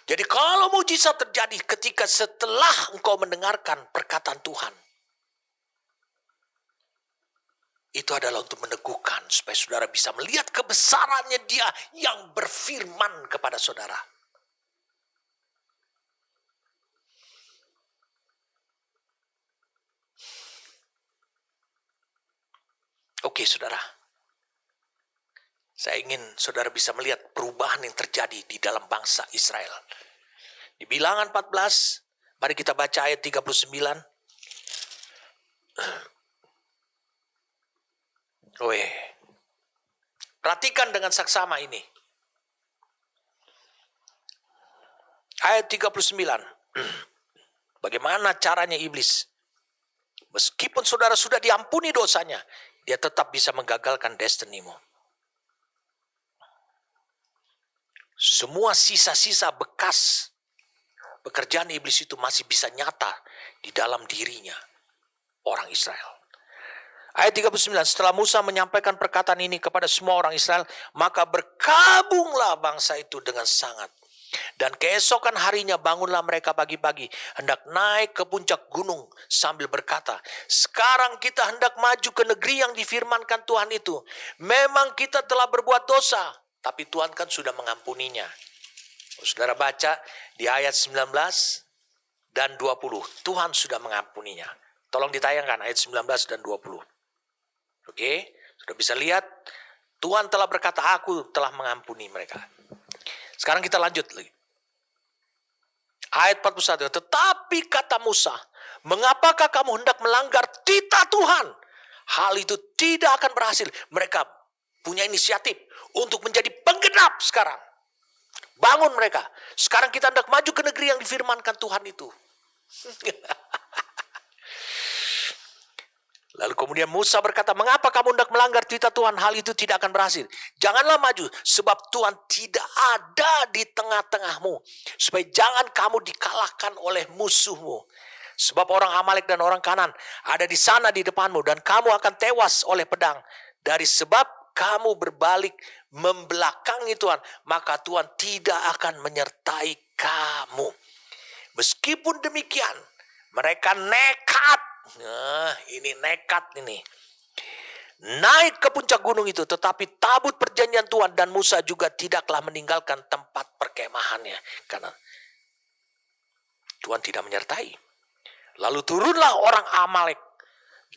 Jadi kalau mujizat terjadi ketika setelah engkau mendengarkan perkataan Tuhan, itu adalah untuk meneguhkan supaya saudara bisa melihat kebesarannya Dia yang berfirman kepada saudara. Oke, saudara. Saya ingin saudara bisa melihat perubahan yang terjadi di dalam bangsa Israel. Di Bilangan 14, mari kita baca ayat 39. Perhatikan dengan saksama ini. Ayat 39. Bagaimana caranya iblis? Meskipun saudara sudah diampuni dosanya, dia tetap bisa menggagalkan destinimu. Semua sisa-sisa bekas pekerjaan iblis itu masih bisa nyata di dalam dirinya orang Israel. Ayat 39, setelah Musa menyampaikan perkataan ini kepada semua orang Israel, maka berkabunglah bangsa itu dengan sangat. Dan keesokan harinya bangunlah mereka pagi-pagi, hendak naik ke puncak gunung sambil berkata, sekarang kita hendak maju ke negeri yang difirmankan Tuhan itu. Memang kita telah berbuat dosa, tapi Tuhan kan sudah mengampuninya. Saudara baca di ayat 19 dan 20. Tuhan sudah mengampuninya. Tolong ditayangkan ayat 19 dan 20. Oke, sudah bisa lihat. Tuhan telah berkata, aku telah mengampuni mereka. Sekarang kita lanjut lagi. Ayat 41. Tetapi kata Musa, mengapakah kamu hendak melanggar titah Tuhan? Hal itu tidak akan berhasil. Mereka punya inisiatif untuk menjadi penggenap sekarang. Bangun mereka. Sekarang kita hendak maju ke negeri yang difirmankan Tuhan itu. Lalu kemudian Musa berkata, mengapa kamu hendak melanggar titah Tuhan? Hal itu tidak akan berhasil. Janganlah maju, sebab Tuhan tidak ada di tengah-tengahmu. Supaya jangan kamu dikalahkan oleh musuhmu. Sebab orang Amalek dan orang Kanan ada di sana di depanmu. Dan kamu akan tewas oleh pedang. Dari sebab kamu berbalik membelakangi Tuhan, maka Tuhan tidak akan menyertai kamu. Meskipun demikian, mereka nekat. Nah, ini nekat ini. Naik ke puncak gunung itu, tetapi tabut perjanjian Tuhan dan Musa juga tidaklah meninggalkan tempat perkemahannya. Karena Tuhan tidak menyertai. Lalu turunlah orang Amalek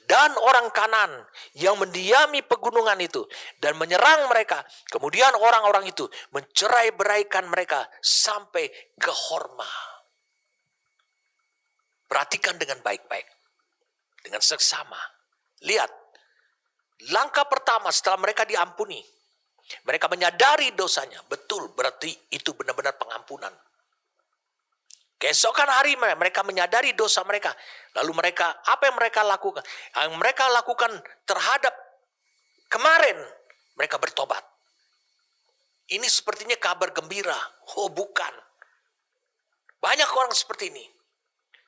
dan orang Kanan yang mendiami pegunungan itu dan menyerang mereka. Kemudian orang-orang itu mencerai-beraikan mereka sampai ke Horma. Perhatikan dengan baik-baik. Dengan seksama. Lihat. Langkah pertama setelah mereka diampuni. Mereka menyadari dosanya. Betul, berarti itu benar-benar pengampunan. Keesokan hari mereka menyadari dosa mereka. Lalu mereka, apa yang mereka lakukan? Yang mereka lakukan terhadap kemarin, mereka bertobat. Ini sepertinya kabar gembira. Oh bukan. Banyak orang seperti ini.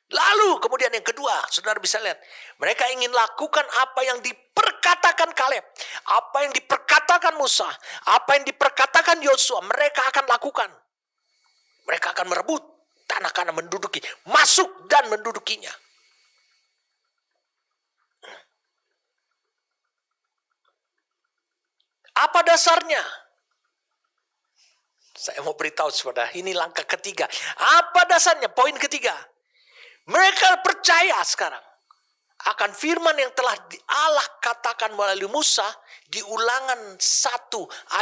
Lalu kemudian yang kedua, saudara bisa lihat. Mereka ingin lakukan apa yang diperkatakan Kaleb. Apa yang diperkatakan Musa. Apa yang diperkatakan Yosua. Mereka akan lakukan. Mereka akan merebut tanah Kanaan, menduduki. Masuk dan mendudukinya. Apa dasarnya? Saya mau beritahu saudara, ini langkah ketiga. Apa dasarnya? Poin ketiga. Mereka percaya sekarang akan firman yang telah Allah katakan melalui Musa di Ulangan 1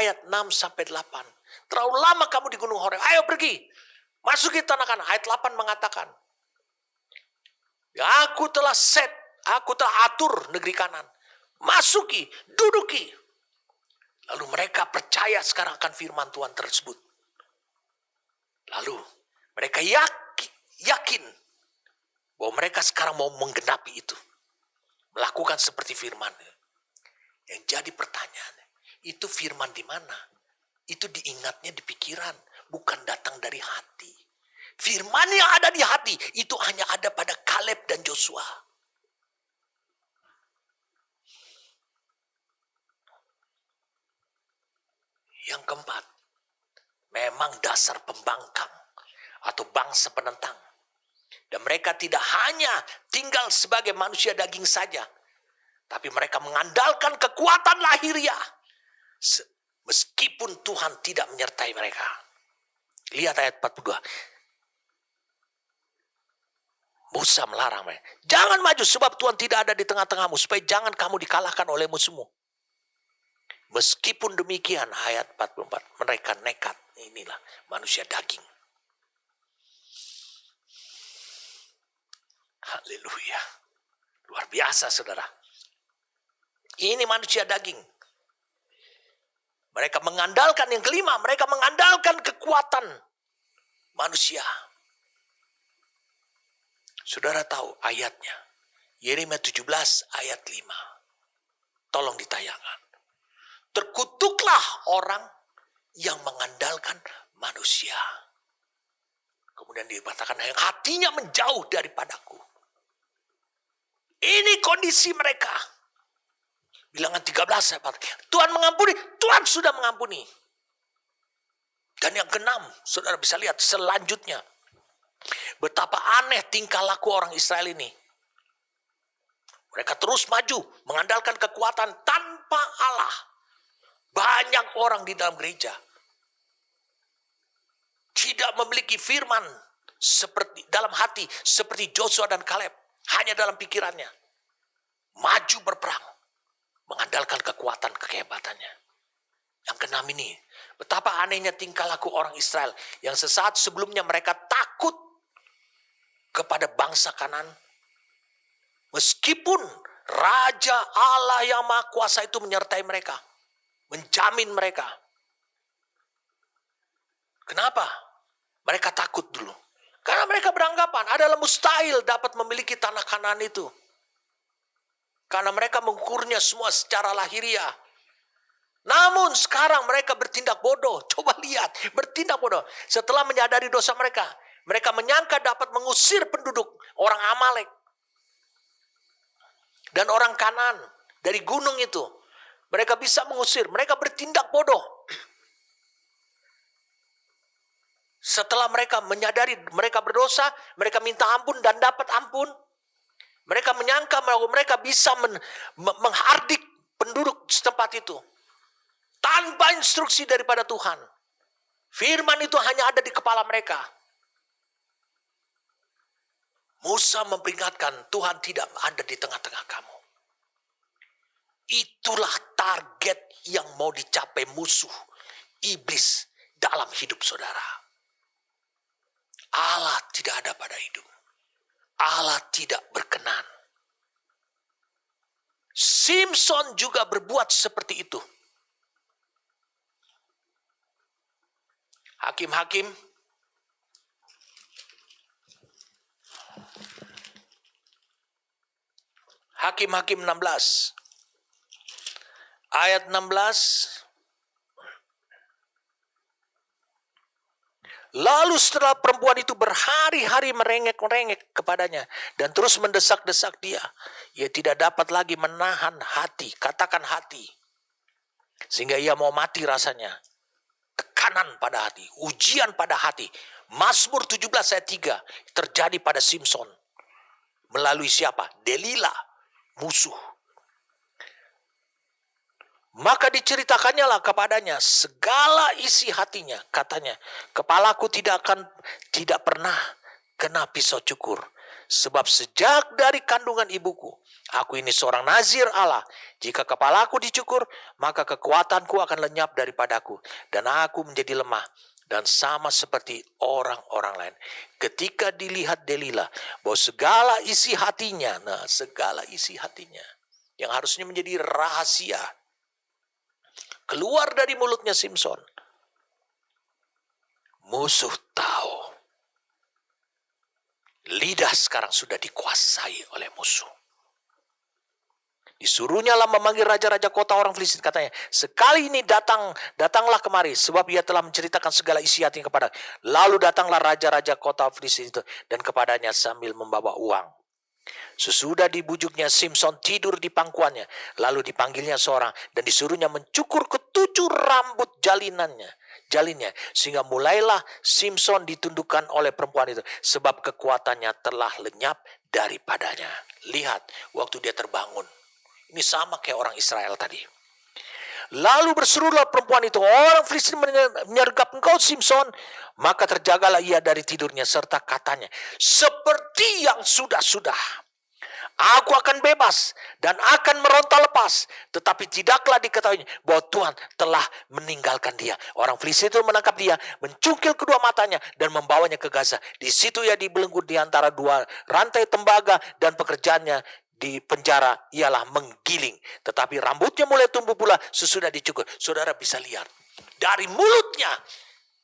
ayat 6-8. Terlalu lama kamu di Gunung Horeb. Ayo pergi. Masuki tanah Kanaan. Ayat 8 mengatakan, ya, aku telah atur negeri Kanan. Masuki, duduki. Lalu mereka percaya sekarang akan firman Tuhan tersebut. Lalu mereka yakin bahwa mereka sekarang mau menggenapi itu. Melakukan seperti firman. Yang jadi pertanyaan, itu firman di mana? Itu diingatnya di pikiran, bukan datang dari hati. Firman yang ada di hati, itu hanya ada pada Kaleb dan Joshua. Yang keempat, memang dasar pembangkang atau bangsa penentang. Dan mereka tidak hanya tinggal sebagai manusia daging saja. Tapi mereka mengandalkan kekuatan lahiriah. Meskipun Tuhan tidak menyertai mereka. Lihat ayat 42. Musa melarang mereka. Jangan maju sebab Tuhan tidak ada di tengah-tengahmu. Supaya jangan kamu dikalahkan oleh musuhmu. Meskipun demikian ayat 44. Mereka nekat. Inilah manusia daging. Haleluya. Luar biasa saudara. Ini manusia daging. Mereka mengandalkan yang kelima. Mereka mengandalkan kekuatan manusia. Saudara tahu ayatnya. Yeremia 17 ayat 5. Tolong ditayangkan. Terkutuklah orang yang mengandalkan manusia. Kemudian dikatakan yang hatinya menjauh daripadaku. Ini kondisi mereka. Bilangan 13 sahabat. Tuhan mengampuni. Tuhan sudah mengampuni. Dan yang keenam, saudara bisa lihat selanjutnya. Betapa aneh tingkah laku orang Israel ini. Mereka terus maju. Mengandalkan kekuatan tanpa Allah. Banyak orang di dalam gereja. Tidak memiliki firman. Seperti dalam hati. Seperti Joshua dan Kaleb. Hanya dalam pikirannya. Maju berperang. Mengandalkan kekuatan kehebatannya. Yang keenam ini. Betapa anehnya tingkah laku orang Israel. Yang sesaat sebelumnya mereka takut. Kepada bangsa Kanan. Meskipun Raja Allah yang Maha Kuasa itu menyertai mereka. Menjamin mereka. Kenapa? Mereka takut dulu. Karena mereka beranggapan adalah mustahil dapat memiliki tanah Kanaan itu. Karena mereka mengukurnya semua secara lahiriah. Namun sekarang mereka bertindak bodoh. Coba lihat, bertindak bodoh. Setelah menyadari dosa mereka, mereka menyangka dapat mengusir penduduk orang Amalek dan orang Kanan dari gunung itu. Mereka bisa mengusir, mereka bertindak bodoh. Setelah mereka menyadari mereka berdosa, mereka minta ampun dan dapat ampun. Mereka menyangka bahwa mereka bisa menghardik penduduk setempat itu. Tanpa instruksi daripada Tuhan. Firman itu hanya ada di kepala mereka. Musa memperingatkan, Tuhan tidak ada di tengah-tengah kamu. Itulah target yang mau dicapai musuh iblis dalam hidup saudara. Allah tidak ada pada hidup. Allah tidak berkenan. Simson juga berbuat seperti itu. Hakim-hakim Hakim-hakim 16 ayat 16. Lalu setelah perempuan itu berhari-hari merengek-rengek kepadanya dan terus mendesak-desak dia, ia tidak dapat lagi menahan hati, katakan hati, sehingga ia mau mati rasanya. Tekanan pada hati, ujian pada hati. Mazmur 17 ayat 3 terjadi pada Simson. Melalui siapa? Delilah, musuh. Maka diceritakannya lah kepadanya segala isi hatinya. Katanya, kepalaku tidak pernah kena pisau cukur. Sebab sejak dari kandungan ibuku, aku ini seorang nazir Allah. Jika kepalaku dicukur, maka kekuatanku akan lenyap daripadaku. Dan aku menjadi lemah dan sama seperti orang-orang lain. Ketika dilihat Delilah bahwa segala isi hatinya, segala isi hatinya yang harusnya menjadi rahasia, keluar dari mulutnya Simson. Musuh tahu. Lidah sekarang sudah dikuasai oleh musuh. Disuruhnya lah memanggil raja-raja kota orang Filistin. Katanya, sekali ini datanglah kemari. Sebab ia telah menceritakan segala isi hatinya kepada. Lalu datanglah raja-raja kota Filistin itu. Dan kepadanya sambil membawa uang. Sesudah dibujuknya Simson tidur di pangkuannya. Lalu dipanggilnya seorang dan disuruhnya mencukur ketujuh rambut jalinnya. Sehingga mulailah Simson ditundukkan oleh perempuan itu. Sebab kekuatannya telah lenyap daripadanya. Lihat waktu dia terbangun. Ini sama kayak orang Israel tadi. Lalu berserulah perempuan itu, orang Filistin menyergap engkau Simson. Maka terjagalah ia dari tidurnya serta katanya, seperti yang sudah-sudah, aku akan bebas dan akan meronta lepas. Tetapi tidaklah diketahui bahwa Tuhan telah meninggalkan dia. Orang Filistin itu menangkap dia, mencungkil kedua matanya dan membawanya ke Gaza. Di situ ia dibelenggu di antara dua rantai tembaga dan pekerjaannya di penjara ialah menggiling. Tetapi rambutnya mulai tumbuh pula sesudah dicukur. Saudara bisa lihat dari mulutnya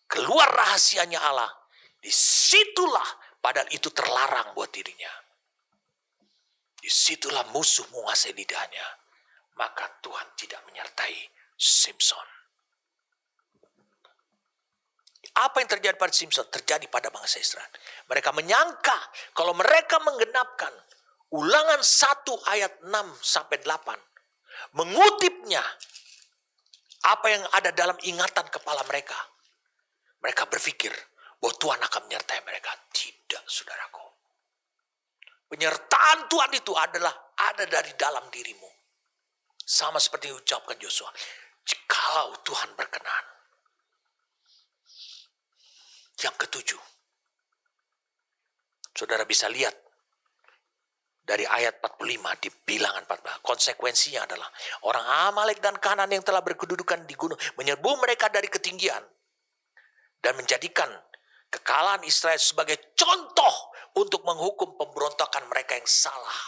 keluar rahasianya Allah. Disitulah, padahal itu terlarang buat dirinya. Disitulah musuh menguasai lidahnya. Maka Tuhan tidak menyertai Simson. Apa yang terjadi pada Simson? Terjadi pada bangsa Israel. Mereka menyangka kalau mereka menggenapkan Ulangan 1 ayat 6-8. Mengutipnya apa yang ada dalam ingatan kepala mereka. Mereka berpikir bahwa Tuhan akan menyertai mereka. Tidak, saudaraku. Penyertaan Tuhan itu adalah ada dari dalam dirimu. Sama seperti yang diucapkan Yosua. Jikalau Tuhan berkenan. Yang ketujuh. Saudara bisa lihat. Dari ayat 45 di bilangan 14. Konsekuensinya adalah orang Amalek dan Kanan yang telah berkedudukan di gunung menyerbu mereka dari ketinggian. Dan menjadikan kekalahan Israel sebagai contoh untuk menghukum pemberontakan mereka yang salah.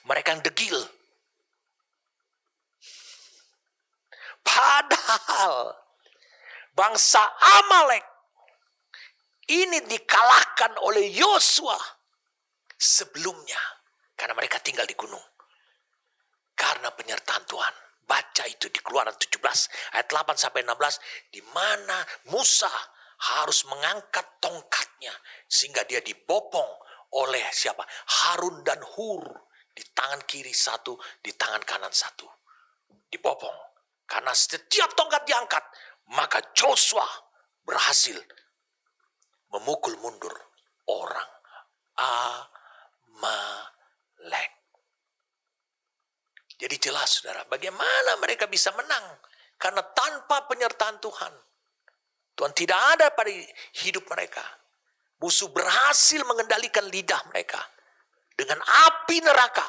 Mereka yang degil. Padahal bangsa Amalek ini dikalahkan oleh Yosua sebelumnya. Karena mereka tinggal di gunung. Karena penyertaan Tuhan. Baca itu di Keluaran 17 ayat 8 sampai 16, di mana Musa harus mengangkat tongkatnya sehingga dia dibopong oleh siapa? Harun dan Hur, di tangan kiri satu, di tangan kanan satu. Dibopong. Karena setiap tongkat diangkat, maka Joshua berhasil memukul mundur orang Amalek. Jadi jelas saudara, bagaimana mereka bisa menang. Karena tanpa penyertaan Tuhan, Tuhan tidak ada pada hidup mereka. Musuh berhasil mengendalikan lidah mereka dengan api neraka.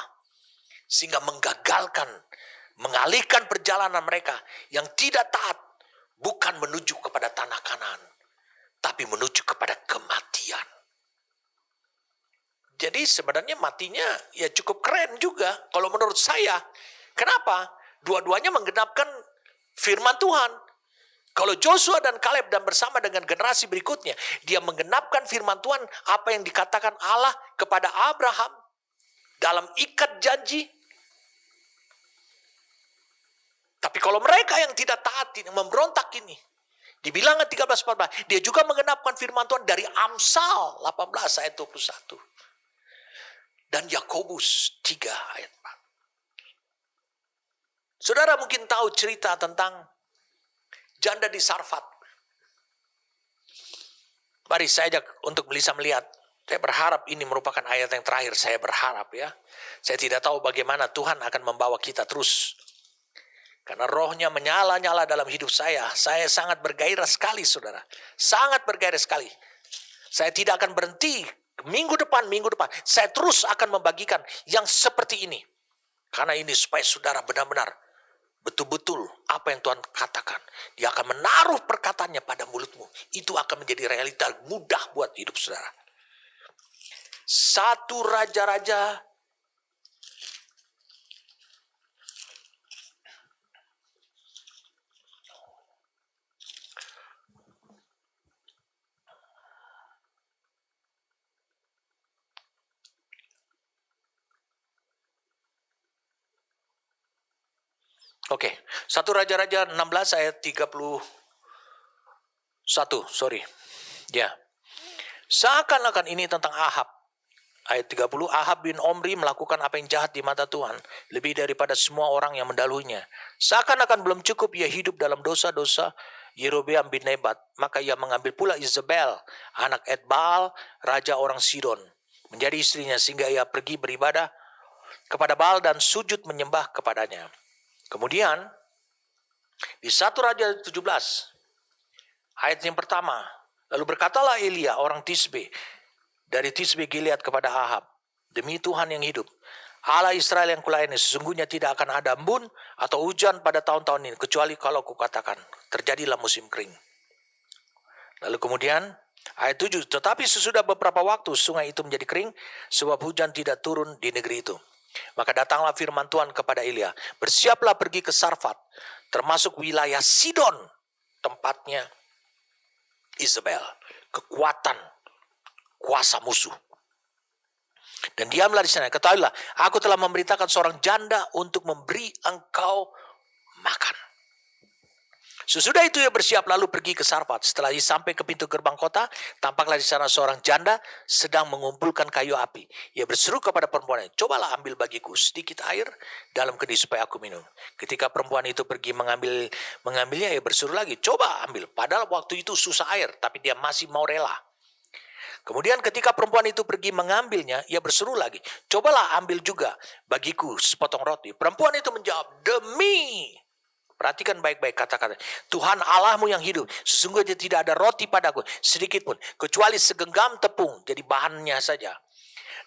Sehingga menggagalkan, mengalihkan perjalanan mereka yang tidak taat. Bukan menuju kepada tanah Kanaan, tapi menuju kepada kematian. Jadi sebenarnya matinya ya cukup keren juga kalau menurut saya. Kenapa? Dua-duanya menggenapkan firman Tuhan. Kalau Joshua dan Kaleb dan bersama dengan generasi berikutnya, dia menggenapkan firman Tuhan, apa yang dikatakan Allah kepada Abraham dalam ikat janji. Tapi kalau mereka yang tidak taat ini, memberontak ini, di Bilangan 13:14, dia juga menggenapkan firman Tuhan dari Amsal 18 ayat 21. Dan Yakobus 3 ayat 4. Saudara mungkin tahu cerita tentang janda di Sarfat. Mari saya ajak untuk bisa melihat. Saya berharap ini merupakan ayat yang terakhir. Saya berharap ya. Saya tidak tahu bagaimana Tuhan akan membawa kita terus. Karena rohnya menyala-nyala dalam hidup saya. Saya sangat bergairah sekali saudara. Sangat bergairah sekali. Saya tidak akan berhenti. Minggu depan. Saya terus akan membagikan yang seperti ini. Karena ini supaya saudara benar-benar betul-betul apa yang Tuhan katakan. Dia akan menaruh perkataannya pada mulutmu. Itu akan menjadi realita mudah buat hidup saudara. 1 Raja-Raja Oke, 1 Raja-Raja 16 ayat 31, Ya. Seakan-akan ini tentang Ahab. Ayat 30, Ahab bin Omri melakukan apa yang jahat di mata Tuhan, lebih daripada semua orang yang mendahulunya. Seakan-akan belum cukup ia hidup dalam dosa-dosa Yerobeam bin Nebat, maka ia mengambil pula Isabel, anak Etbaal, raja orang Sidon, menjadi istrinya, sehingga ia pergi beribadah kepada Baal dan sujud menyembah kepadanya. Kemudian di 1 Raja 17 ayat yang pertama, lalu berkatalah Elia orang Tisbe dari Tisbe Gilead kepada Ahab, demi Tuhan yang hidup, Allah Israel yang kulayani, sesungguhnya tidak akan ada embun atau hujan pada tahun-tahun ini, kecuali kalau kukatakan terjadilah musim kering. Lalu kemudian ayat 7, tetapi sesudah beberapa waktu sungai itu menjadi kering, sebab hujan tidak turun di negeri itu. Maka datanglah firman Tuhan kepada Elia, bersiaplah pergi ke Sarfat, termasuk wilayah Sidon, tempatnya Isabel, kekuatan, kuasa musuh. Dan diamlah di sana, ketahuilah, aku telah memberitakan seorang janda untuk memberi engkau makan. Sesudah itu ia bersiap lalu pergi ke Sarfat. Setelah ia sampai ke pintu gerbang kota, tampaklah di sana seorang janda sedang mengumpulkan kayu api. Ia berseru kepada perempuan, cobalah ambil bagiku sedikit air dalam kendi supaya aku minum. Ketika perempuan itu pergi mengambilnya, ia berseru lagi, coba ambil. Padahal waktu itu susah air, tapi dia masih mau rela. Kemudian ketika perempuan itu pergi mengambilnya, ia berseru lagi, cobalah ambil juga bagiku sepotong roti. Perempuan itu menjawab, perhatikan baik-baik kata-kata, Tuhan Allahmu yang hidup, sesungguhnya tidak ada roti padaku sedikit pun, kecuali segenggam tepung, jadi bahannya saja,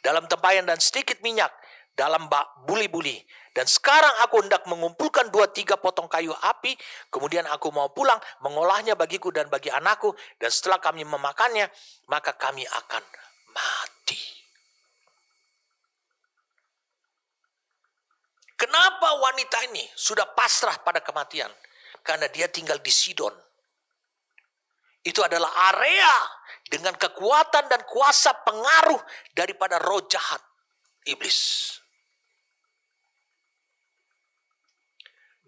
dalam tempayan dan sedikit minyak dalam buli-buli. Dan sekarang aku hendak mengumpulkan 2-3 potong kayu api, kemudian aku mau pulang, mengolahnya bagiku dan bagi anakku, dan setelah kami memakannya, maka kami akan mati. Kenapa wanita ini sudah pasrah pada kematian? Karena dia tinggal di Sidon. Itu adalah area dengan kekuatan dan kuasa pengaruh daripada roh jahat iblis.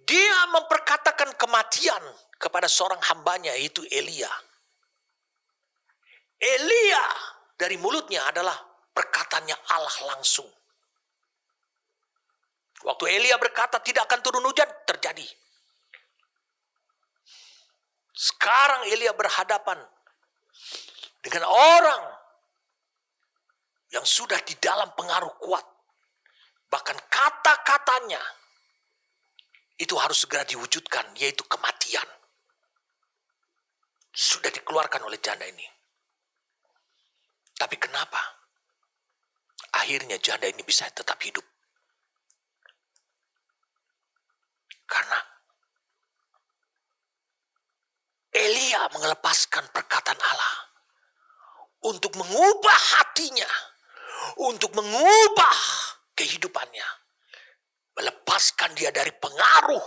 Dia memperkatakan kematian kepada seorang hambanya, yaitu Elia. Elia dari mulutnya adalah perkataannya Allah langsung. Waktu Elia berkata tidak akan turun hujan, terjadi. Sekarang Elia berhadapan dengan orang yang sudah di dalam pengaruh kuat. Bahkan kata-katanya itu harus segera diwujudkan, yaitu kematian. Sudah dikeluarkan oleh janda ini. Tapi kenapa akhirnya janda ini bisa tetap hidup? Karena Elia mengelepaskan perkataan Allah untuk mengubah hatinya, untuk mengubah kehidupannya, melepaskan dia dari pengaruh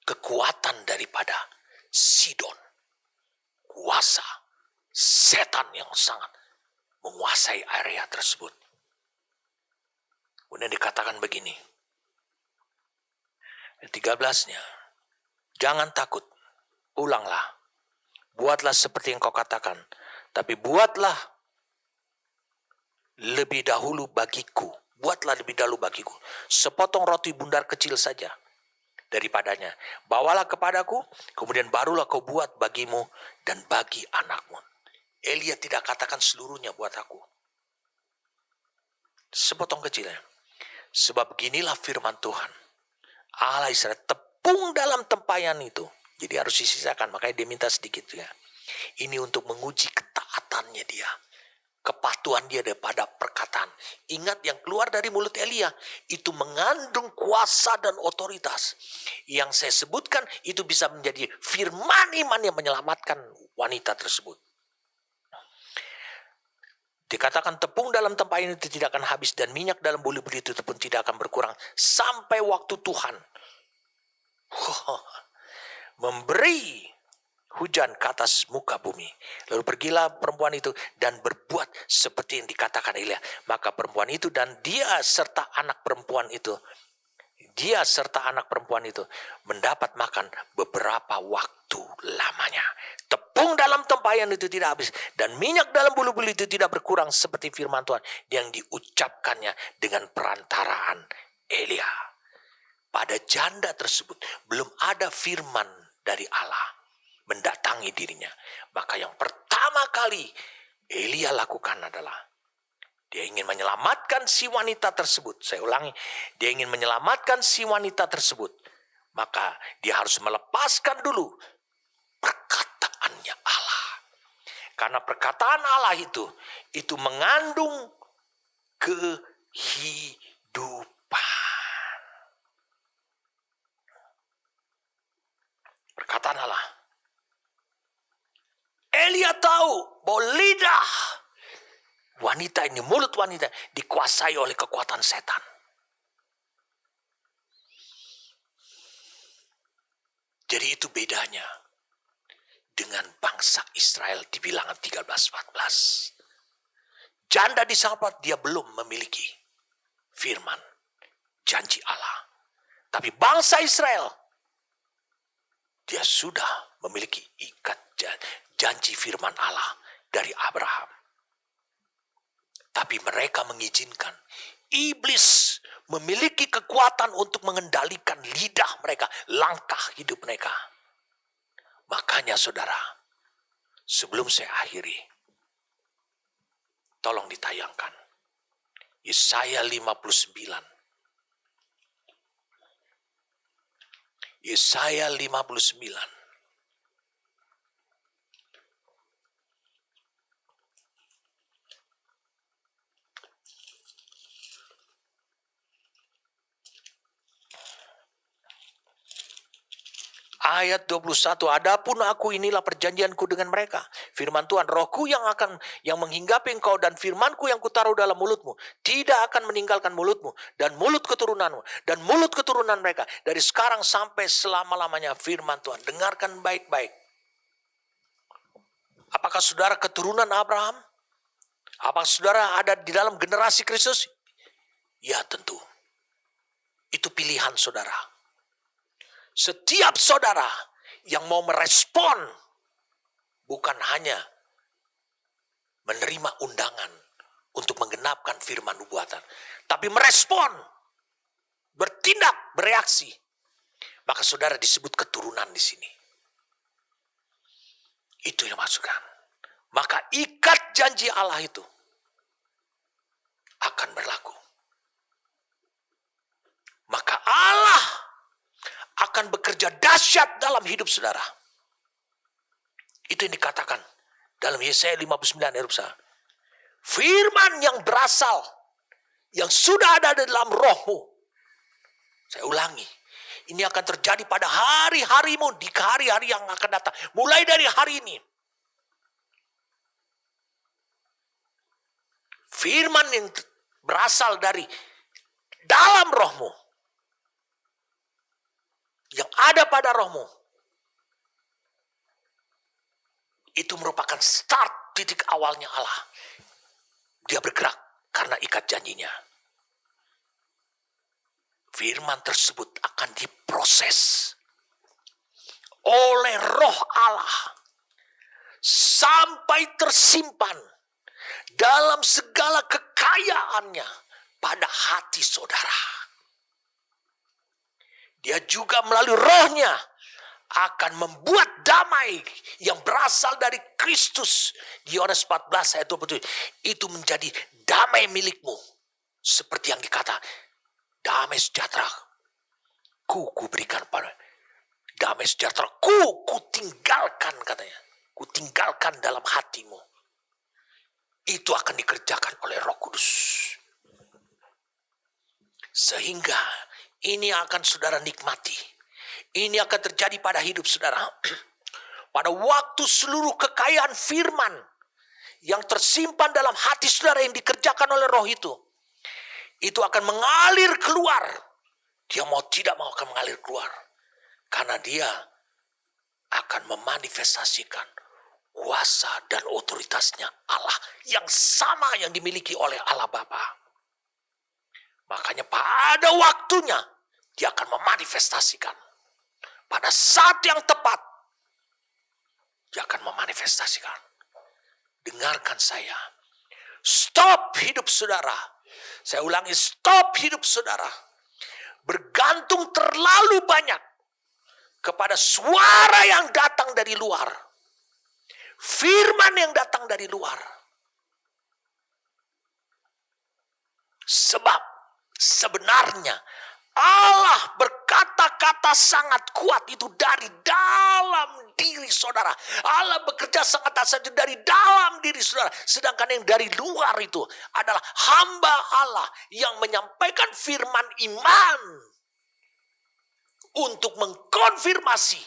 kekuatan daripada Sidon, kuasa setan yang sangat menguasai area tersebut. Kemudian dikatakan begini, 13-nya, jangan takut, ulanglah, buatlah seperti yang kau katakan, tapi buatlah lebih dahulu bagiku, sepotong roti bundar kecil saja daripadanya, bawalah kepadaku, kemudian barulah kau buat bagimu dan bagi anakmu. Elia tidak katakan seluruhnya buat aku, sepotong kecilnya. Sebab beginilah firman Tuhan Allah Israel, tepung dalam tempayan itu, jadi harus disisakan, makanya dia minta sedikit ya. Ini untuk menguji ketaatannya dia, kepatuhan dia daripada perkataan. Ingat, yang keluar dari mulut Elia itu mengandung kuasa dan otoritas. Yang saya sebutkan itu bisa menjadi firman iman yang menyelamatkan wanita tersebut. Dikatakan tepung dalam tempayan itu tidak akan habis, dan minyak dalam buli-buli itu pun tidak akan berkurang sampai waktu Tuhan memberi hujan ke atas muka bumi. Lalu pergilah perempuan itu dan berbuat seperti yang dikatakan Elia. Maka perempuan itu dan dia serta anak perempuan itu mendapat makan beberapa waktu lamanya. Tepung dalam tempayan itu tidak habis, dan minyak dalam bulu-bulu itu tidak berkurang, seperti firman Tuhan yang diucapkannya dengan perantaraan Elia. Pada janda tersebut belum ada firman dari Allah mendatangi dirinya. Maka yang pertama kali Elia lakukan adalah dia ingin menyelamatkan si wanita tersebut. Saya ulangi, dia ingin menyelamatkan si wanita tersebut. Maka dia harus melepaskan dulu perkataannya Allah. Karena perkataan Allah itu mengandung kehidupan. Perkataan Allah. Elia tahu bahwa lidah wanita ini, mulut wanita, dikuasai oleh kekuatan setan. Jadi itu bedanya dengan bangsa Israel di Bilangan 13:14. Janda di Sarfat dia belum memiliki firman janji Allah. Tapi bangsa Israel dia sudah memiliki ikat janji firman Allah dari Abraham. Tapi mereka mengizinkan iblis memiliki kekuatan untuk mengendalikan lidah mereka, langkah hidup mereka. Makanya saudara, sebelum saya akhiri, tolong ditayangkan Yesaya 59. Yesaya 59. Ayat 21, adapun aku inilah perjanjianku dengan mereka. Firman Tuhan, rohku yang menghinggapi engkau dan firmanku yang kutaruh dalam mulutmu tidak akan meninggalkan mulutmu dan mulut keturunanmu dan mulut keturunan mereka dari sekarang sampai selama-lamanya. Firman Tuhan, dengarkan baik-baik. Apakah saudara keturunan Abraham? Apakah saudara ada di dalam generasi Kristus? Ya tentu. Itu pilihan saudara. Setiap saudara yang mau merespon, bukan hanya menerima undangan untuk menggenapkan firman nubuatan, tapi merespon, bertindak, bereaksi, maka saudara disebut keturunan di sini. Itu yang maksudkan. Maka ikat janji Allah itu akan berlaku. Maka Allah akan bekerja dahsyat dalam hidup saudara. Itu yang dikatakan dalam Yesaya 59 ayat 1. Firman yang berasal, yang sudah ada dalam rohmu. Saya ulangi, ini akan terjadi pada hari-harimu, di hari-hari yang akan datang. Mulai dari hari ini. Firman yang berasal dari dalam rohmu, yang ada pada rohmu, itu merupakan start, titik awalnya Allah. Dia bergerak karena ikat janjinya. Firman tersebut akan diproses oleh roh Allah sampai tersimpan dalam segala kekayaannya pada hati saudara. Dia juga melalui rohnya akan membuat damai yang berasal dari Kristus. Di Yohanes 14 ayat 27. Itu menjadi damai milikmu. Seperti yang dikata, damai sejahtera ku berikan pada. Damai sejahtera ku tinggalkan katanya. Ku tinggalkan dalam hatimu. Itu akan dikerjakan oleh Roh Kudus. Sehingga ini akan saudara nikmati. Ini akan terjadi pada hidup saudara. Pada waktu seluruh kekayaan firman yang tersimpan dalam hati saudara yang dikerjakan oleh roh itu akan mengalir keluar. Dia mau tidak mau akan mengalir keluar. Karena dia akan memanifestasikan kuasa dan otoritasnya Allah yang sama yang dimiliki oleh Allah Bapa. Makanya pada waktunya dia akan memanifestasikan. Pada saat yang tepat, dia akan memanifestasikan. Dengarkan saya. Stop hidup saudara. Saya ulangi, stop hidup saudara. Bergantung terlalu banyak kepada suara yang datang dari luar. Firman yang datang dari luar. Sebab sebenarnya Allah berkata-kata sangat kuat itu dari dalam diri saudara. Allah bekerja sangat dahsyat dari dalam diri saudara. Sedangkan yang dari luar itu adalah hamba Allah yang menyampaikan firman iman untuk mengkonfirmasi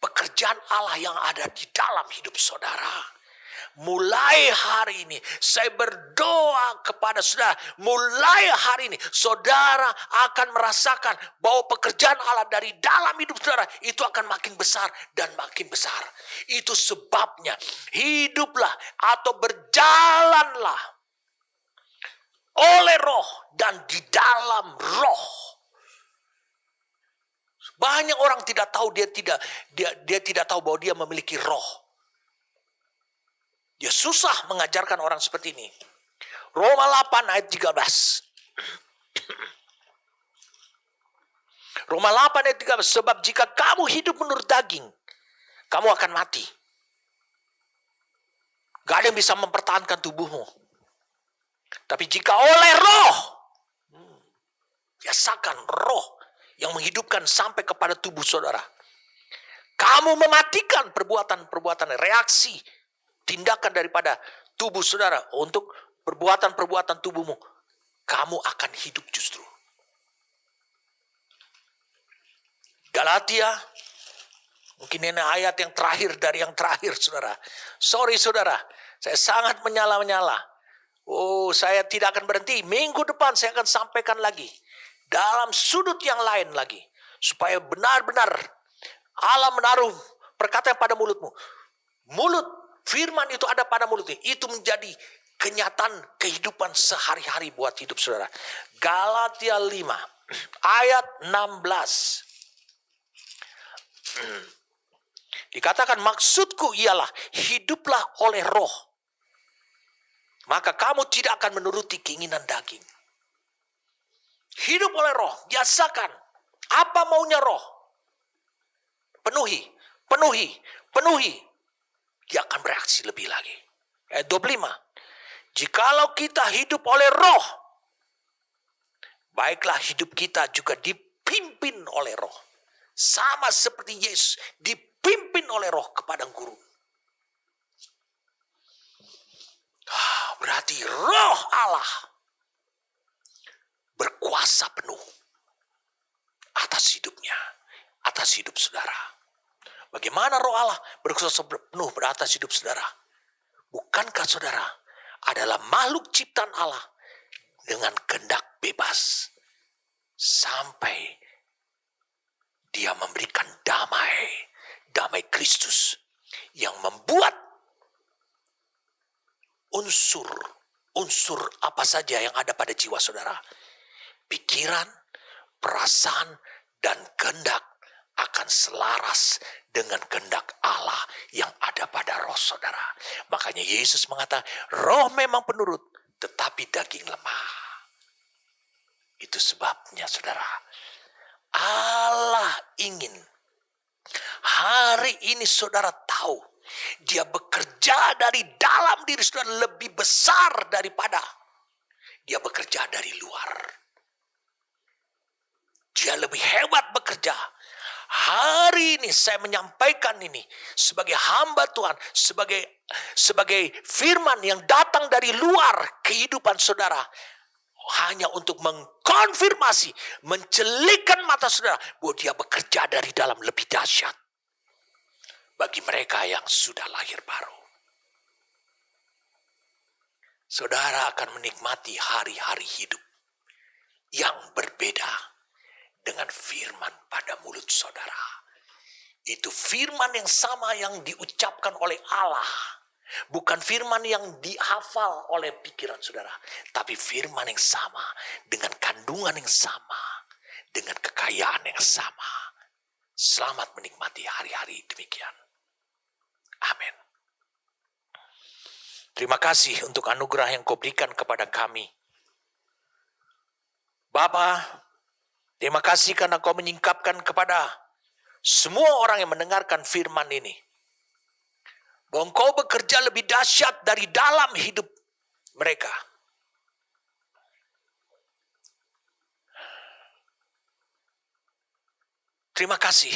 pekerjaan Allah yang ada di dalam hidup saudara. Mulai hari ini saya berdoa kepada saudara. Mulai hari ini saudara akan merasakan bahwa pekerjaan Allah dari dalam hidup saudara itu akan makin besar dan makin besar. Itu sebabnya hiduplah atau berjalanlah oleh roh dan di dalam roh. Banyak orang tidak tahu dia tidak tahu bahwa dia memiliki roh. Dia susah mengajarkan orang seperti ini. Roma 8 ayat 13. Roma 8 ayat 13. Sebab jika kamu hidup menurut daging, kamu akan mati. Gak ada yang bisa mempertahankan tubuhmu. Tapi jika oleh roh, biasakan roh yang menghidupkan sampai kepada tubuh saudara. Kamu mematikan perbuatan-perbuatan, reaksi, tindakan daripada tubuh saudara untuk perbuatan-perbuatan tubuhmu. Kamu akan hidup justru. Galatia, mungkin ini ayat yang terakhir dari yang terakhir saudara. Sorry saudara, saya sangat menyala-nyala. Oh, saya tidak akan berhenti. Minggu depan saya akan sampaikan lagi. Dalam sudut yang lain lagi. Supaya benar-benar Allah menaruh perkataan pada mulutmu. Mulut, firman itu ada pada mulutnya. Itu menjadi kenyataan kehidupan sehari-hari buat hidup saudara. Galatia 5 ayat 16. Dikatakan maksudku ialah hiduplah oleh roh. Maka kamu tidak akan menuruti keinginan daging. Hidup oleh roh, biasakan. Apa maunya roh? Penuhi, penuhi, penuhi. Dia akan bereaksi lebih lagi. Ayat 25. Jikalau kita hidup oleh roh, baiklah hidup kita juga dipimpin oleh roh. Sama seperti Yesus dipimpin oleh roh ke padang gurun. Berarti roh Allah berkuasa penuh atas hidupnya, atas hidup saudara. Bagaimana roh Allah berkuasa penuh atas hidup saudara? Bukankah saudara adalah makhluk ciptaan Allah dengan kehendak bebas sampai dia memberikan damai Kristus yang membuat unsur apa saja yang ada pada jiwa saudara, pikiran, perasaan, dan kehendak akan selaras dengan kehendak Allah yang ada pada roh saudara. Makanya Yesus mengatakan, roh memang penurut, tetapi daging lemah. Itu sebabnya saudara, Allah ingin hari ini saudara tahu, dia bekerja dari dalam diri saudara lebih besar daripada dia bekerja dari luar. Dia lebih hebat bekerja. Hari ini saya menyampaikan ini sebagai hamba Tuhan, sebagai firman yang datang dari luar kehidupan saudara, hanya untuk mengkonfirmasi, mencelikkan mata saudara bahwa dia bekerja dari dalam lebih dahsyat bagi mereka yang sudah lahir baru. Saudara akan menikmati hari-hari hidup yang berbeda dengan firman pada mulut saudara. Itu firman yang sama yang diucapkan oleh Allah. Bukan firman yang dihafal oleh pikiran saudara. Tapi firman yang sama, dengan kandungan yang sama, dengan kekayaan yang sama. Selamat menikmati hari-hari demikian. Amin. Terima kasih untuk anugerah yang kau berikan kepada kami. Bapa, terima kasih karena kau menyingkapkan kepada semua orang yang mendengarkan firman ini, bahwa engkau bekerja lebih dahsyat dari dalam hidup mereka. Terima kasih.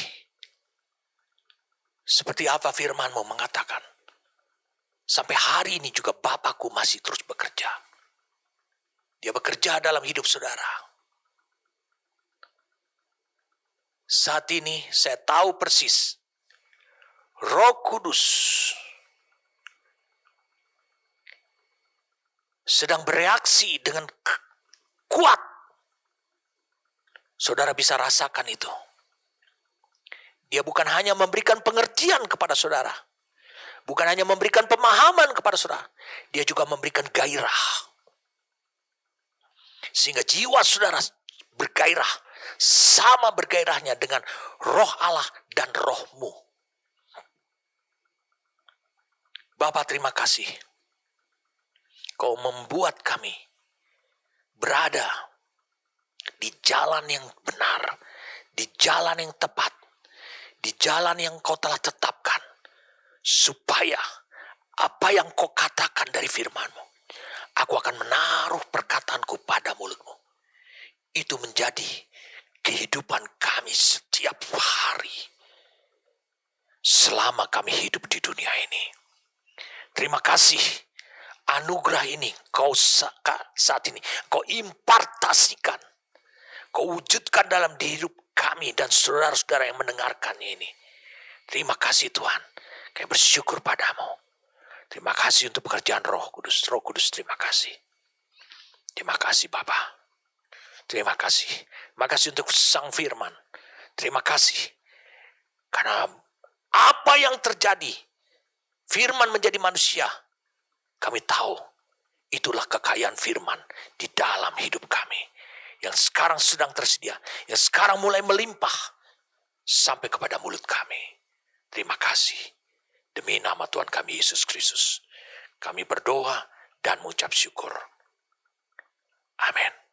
Seperti apa firman-Mu mengatakan, sampai hari ini juga Bapakku masih terus bekerja. Dia bekerja dalam hidup saudara. Saat ini saya tahu persis, Roh Kudus sedang bereaksi dengan kuat. Saudara bisa rasakan itu. Dia bukan hanya memberikan pengertian kepada saudara, bukan hanya memberikan pemahaman kepada saudara, dia juga memberikan gairah. Sehingga jiwa saudara bergairah, sama bergairahnya dengan roh Allah dan rohmu. Bapa, terima kasih. Kau membuat kami berada di jalan yang benar, di jalan yang tepat, di jalan yang kau telah tetapkan, supaya apa yang kau katakan dari firman-Mu, aku akan menaruh perkataanku pada mulut-Mu. Itu menjadi kehidupan kami setiap hari selama kami hidup di dunia ini. Terima kasih, anugerah ini kau saat ini kau impartasikan, kau wujudkan dalam hidup kami dan saudara-saudara yang mendengarkan ini. Terima kasih Tuhan, kami bersyukur padamu. Terima kasih untuk pekerjaan Roh Kudus. Roh Kudus, terima kasih. Terima kasih Bapa. Terima kasih. Terima kasih untuk Sang Firman. Terima kasih. Karena apa yang terjadi, Firman menjadi manusia, kami tahu itulah kekayaan Firman di dalam hidup kami. Yang sekarang sedang tersedia, yang sekarang mulai melimpah. sampai kepada mulut kami. Terima kasih. Demi nama Tuhan kami Yesus Kristus, kami berdoa dan mengucap syukur. Amin.